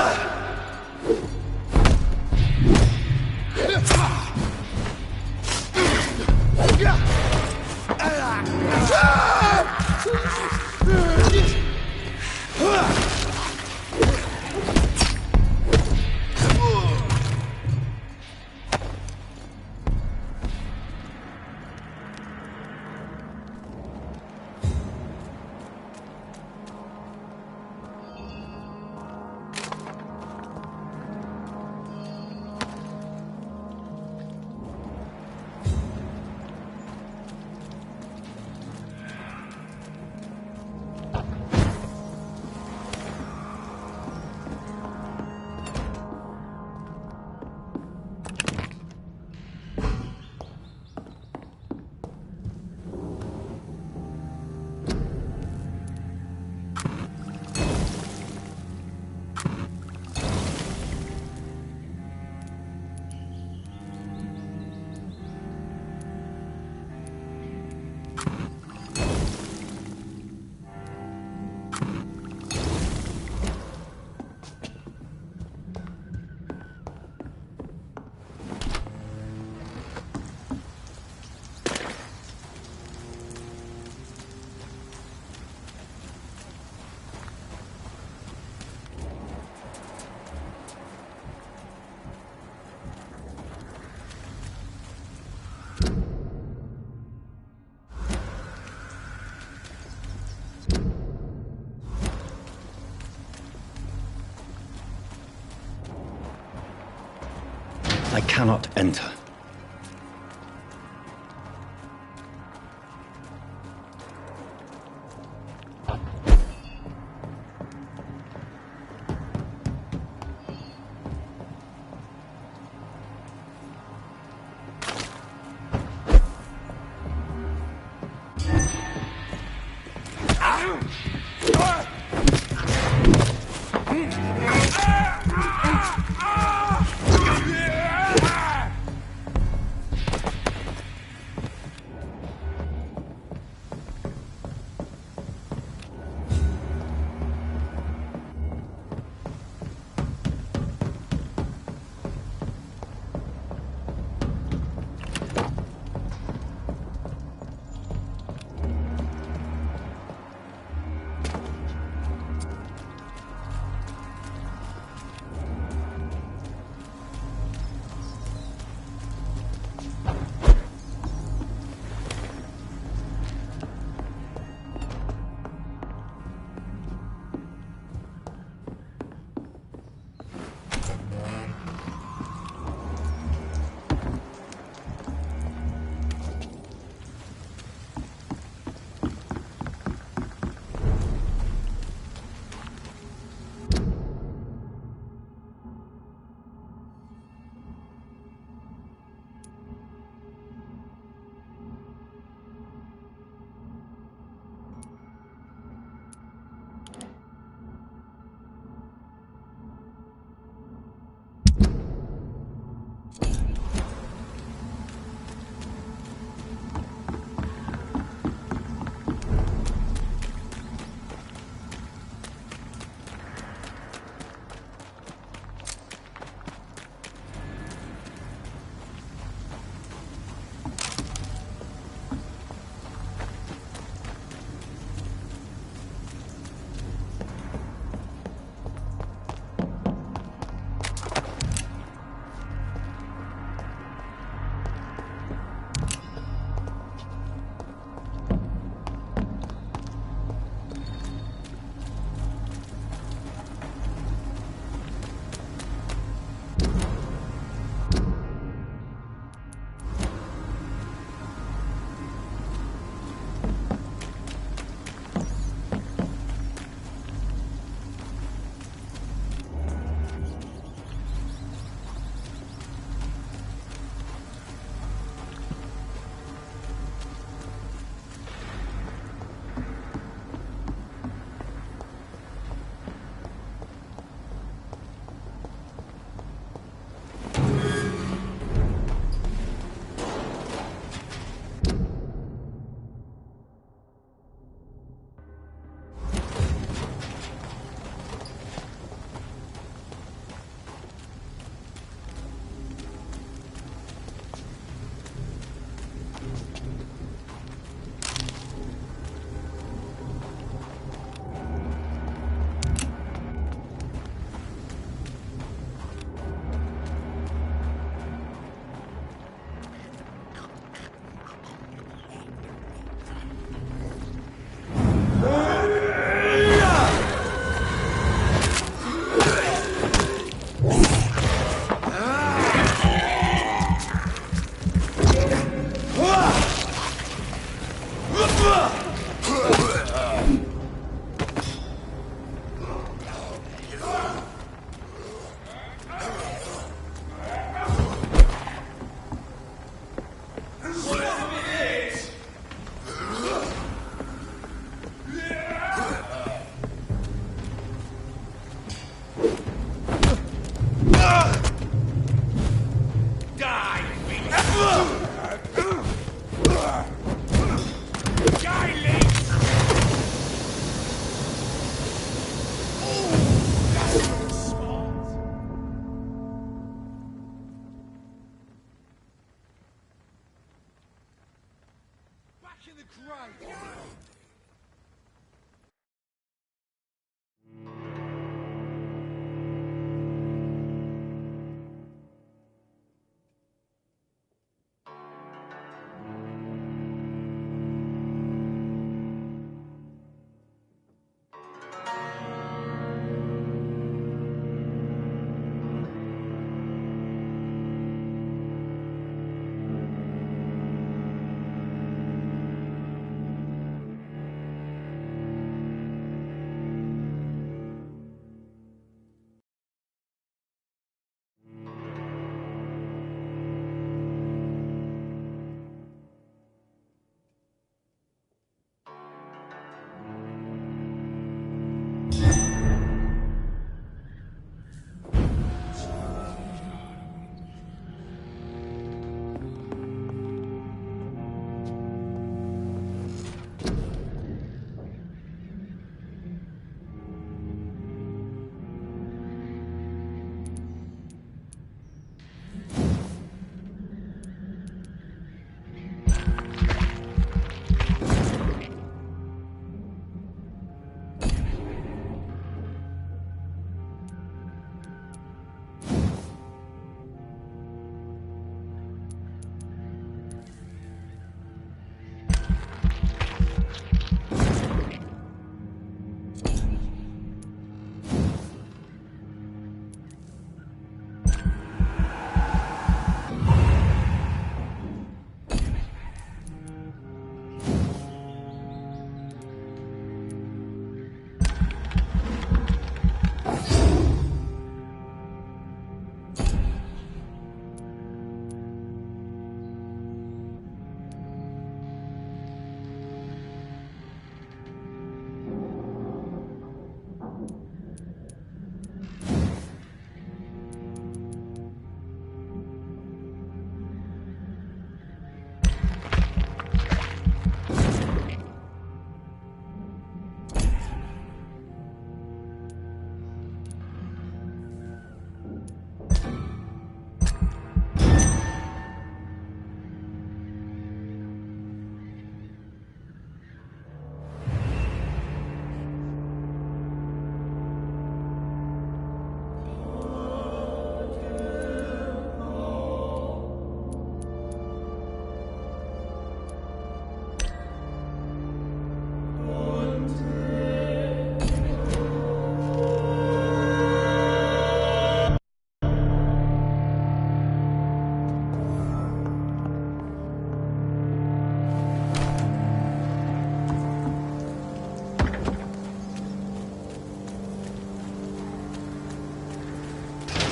I cannot enter.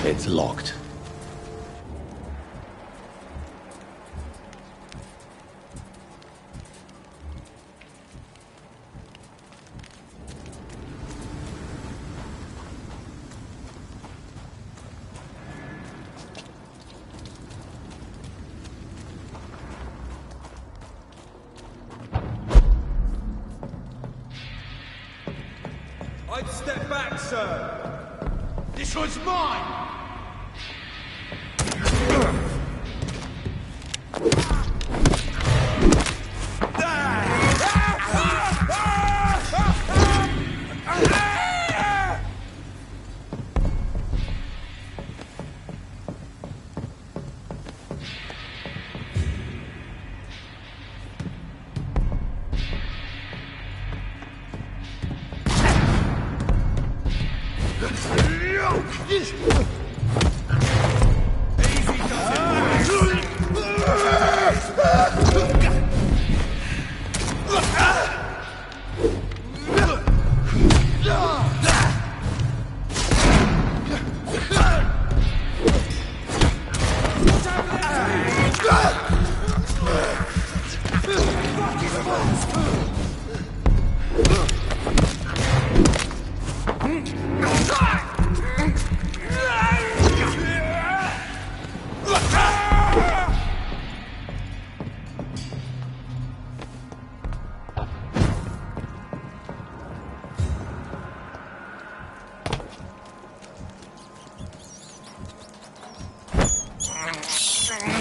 It's locked. I'd step back, sir. This one's mine.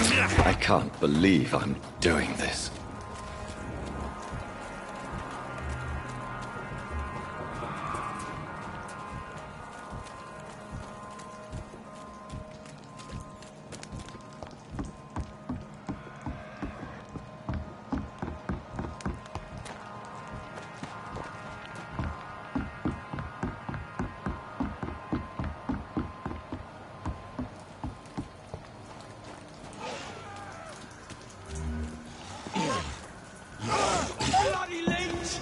I can't believe I'm doing this. Bloody leech!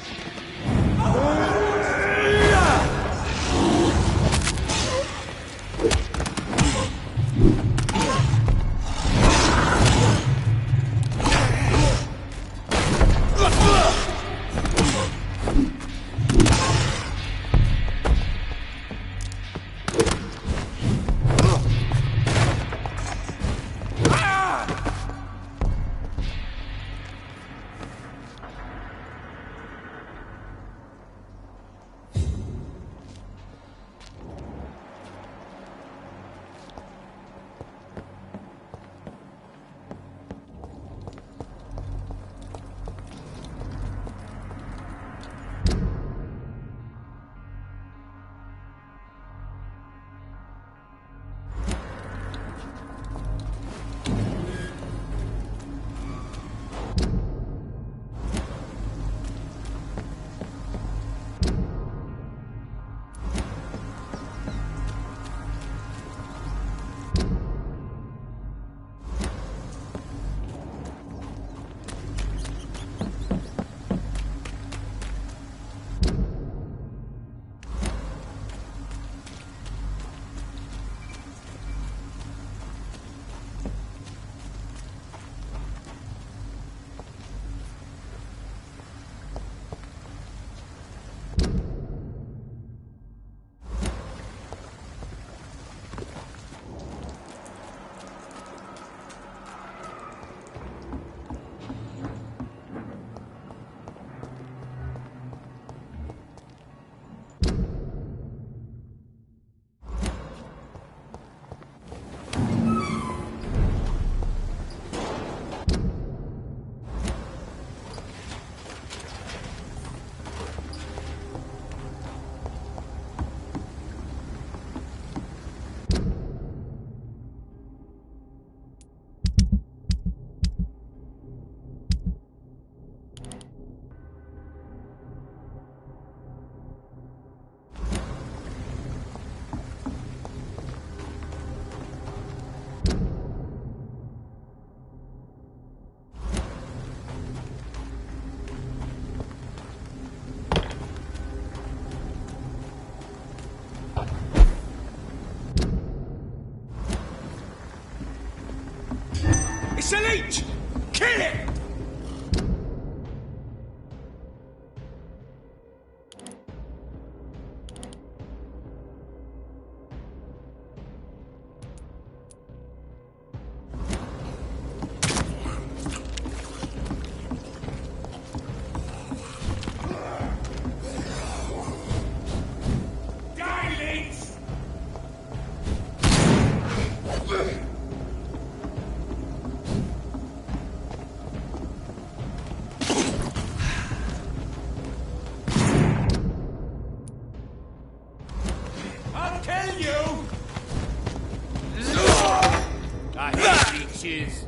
It's a leech! Kill it! Die, leech! I'll kill you! I hate leeches.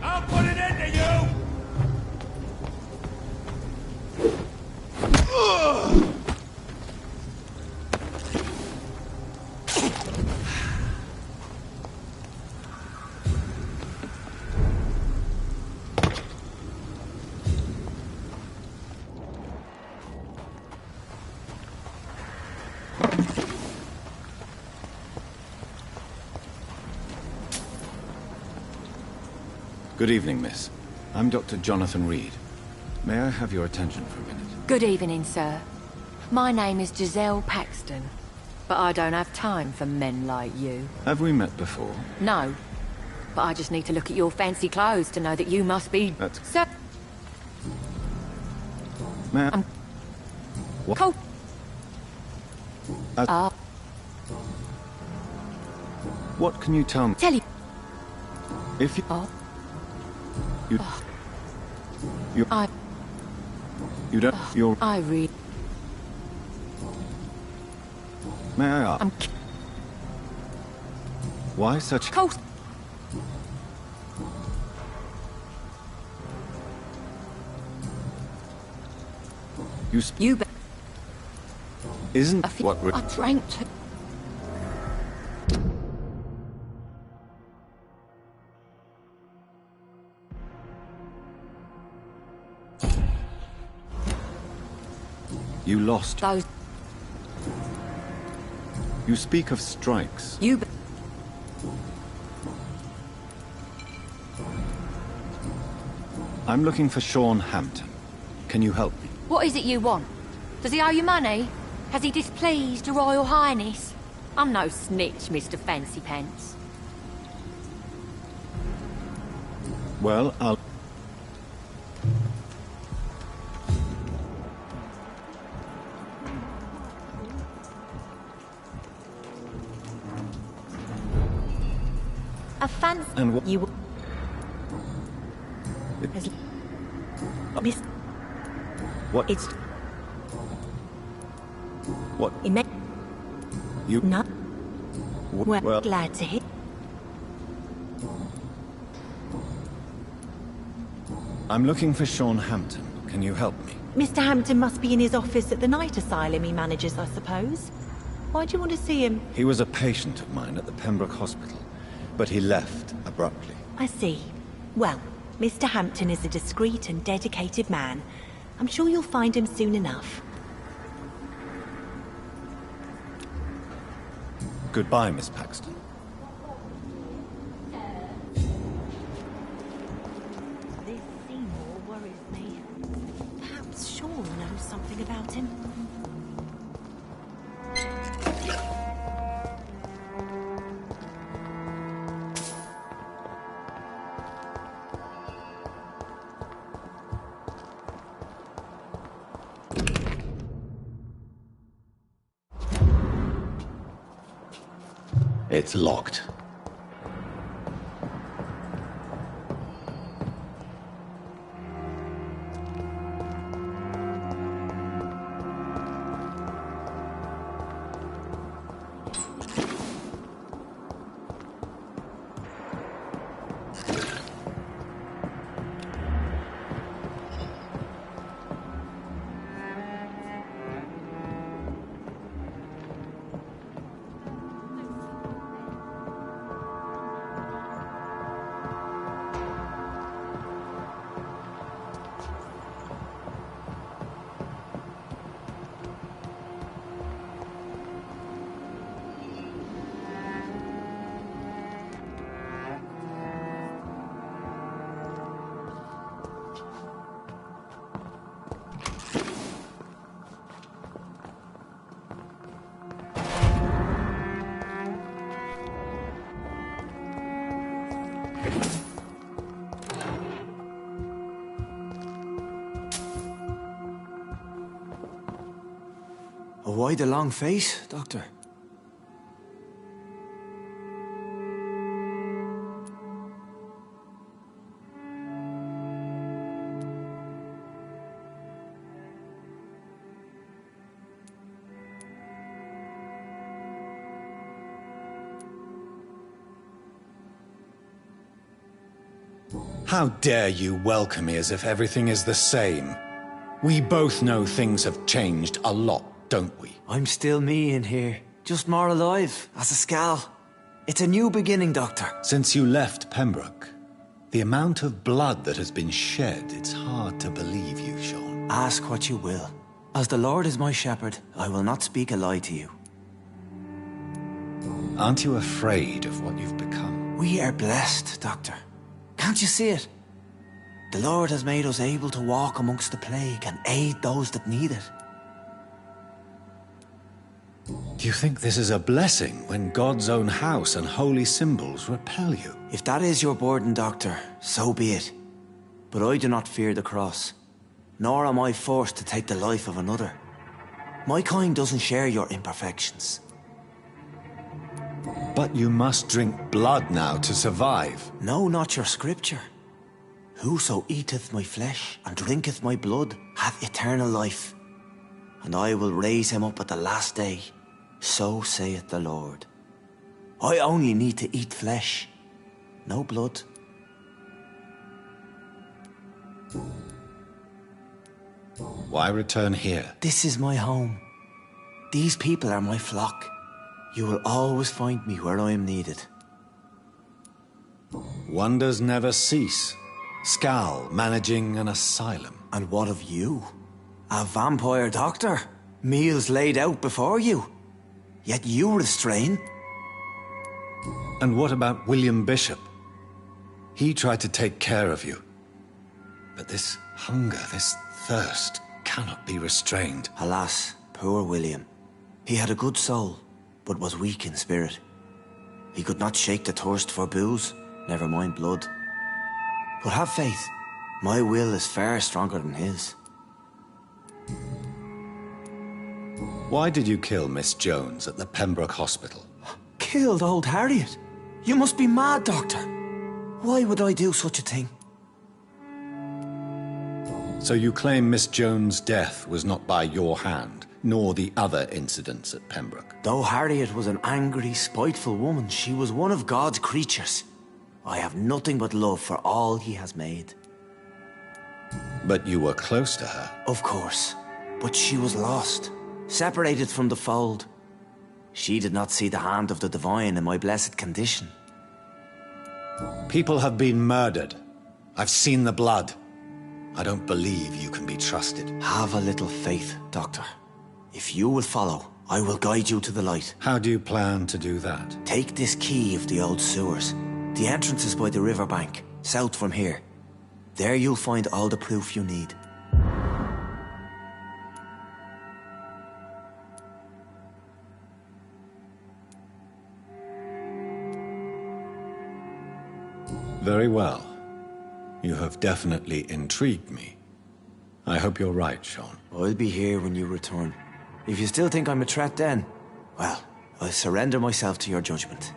I'll put it into you! Good evening, miss. I'm Dr. Jonathan Reed. May I have your attention for a minute? Good evening, sir. My name is Giselle Paxton, but I don't have time for men like you. Have we met before? No, but I just need to look at your fancy clothes to know that you must be... That's... Sir... Ma'am... What? Cold. What can you tell me? Tell you... If you... Oh. You... Oh. You... You don't... You're... I read... May I ask? I'm... Why such... Cold. You... You... Isn't what we're... I drank too... You lost... Those... You speak of strikes. You... I'm looking for Sean Hampton. Can you help me? What is it you want? Does he owe you money? Has he displeased your Royal Highness? I'm no snitch, Mr. Fancy Pants. Well, I'll... A fancy... And what... You... Miss... What... It's... What... It may... You... No. We're Well... glad to hear... I'm looking for Sean Hampton. Can you help me? Mr. Hampton must be in his office at the night asylum he manages, I suppose. Why do you want to see him? He was a patient of mine at the Pembroke Hospital, but he left abruptly. I see. Well, Mr. Hampton is a discreet and dedicated man. I'm sure you'll find him soon enough. Goodbye, Miss Paxton. This Seymour worries me. Perhaps Sean knows something about him. It's locked. Why the long face, Doctor? How dare you welcome me as if everything is the same? We both know things have changed a lot, don't we? I'm still me in here, just more alive, as a Skal. It's a new beginning, Doctor. Since you left Pembroke, the amount of blood that has been shed, it's hard to believe you, Sean. Ask what you will. As the Lord is my shepherd, I will not speak a lie to you. Aren't you afraid of what you've become? We are blessed, Doctor. Can't you see it? The Lord has made us able to walk amongst the plague and aid those that need it. Do you think this is a blessing when God's own house and holy symbols repel you? If that is your burden, Doctor, so be it. But I do not fear the cross, nor am I forced to take the life of another. My kind doesn't share your imperfections. But you must drink blood now to survive. No, not your scripture. Whoso eateth my flesh and drinketh my blood hath eternal life, and I will raise him up at the last day. So saith the Lord. I only need to eat flesh, no blood. Why return here? This is my home. These people are my flock. You will always find me where I am needed. Wonders never cease. Scal managing an asylum. And what of you? A vampire doctor? Meals laid out before you. Yet you restrain. And what about William Bishop? He tried to take care of you. But this hunger, this thirst, cannot be restrained. Alas, poor William. He had a good soul, but was weak in spirit. He could not shake the thirst for booze, never mind blood. But have faith, my will is far stronger than his. Why did you kill Miss Jones at the Pembroke Hospital? Killed old Harriet? You must be mad, Doctor. Why would I do such a thing? So you claim Miss Jones' death was not by your hand, nor the other incidents at Pembroke? Though Harriet was an angry, spiteful woman, she was one of God's creatures. I have nothing but love for all he has made. But you were close to her? Of course. But she was lost, separated from the fold. She did not see the hand of the divine in my blessed condition. People have been murdered. I've seen the blood. I don't believe you can be trusted. Have a little faith, Doctor. If you will follow, I will guide you to the light. How do you plan to do that? Take this key of the old sewers. The entrance is by the riverbank, south from here. There you'll find all the proof you need. Very well. You have definitely intrigued me. I hope you're right, Sean. I'll be here when you return. If you still think I'm a threat then, well, I'll surrender myself to your judgment.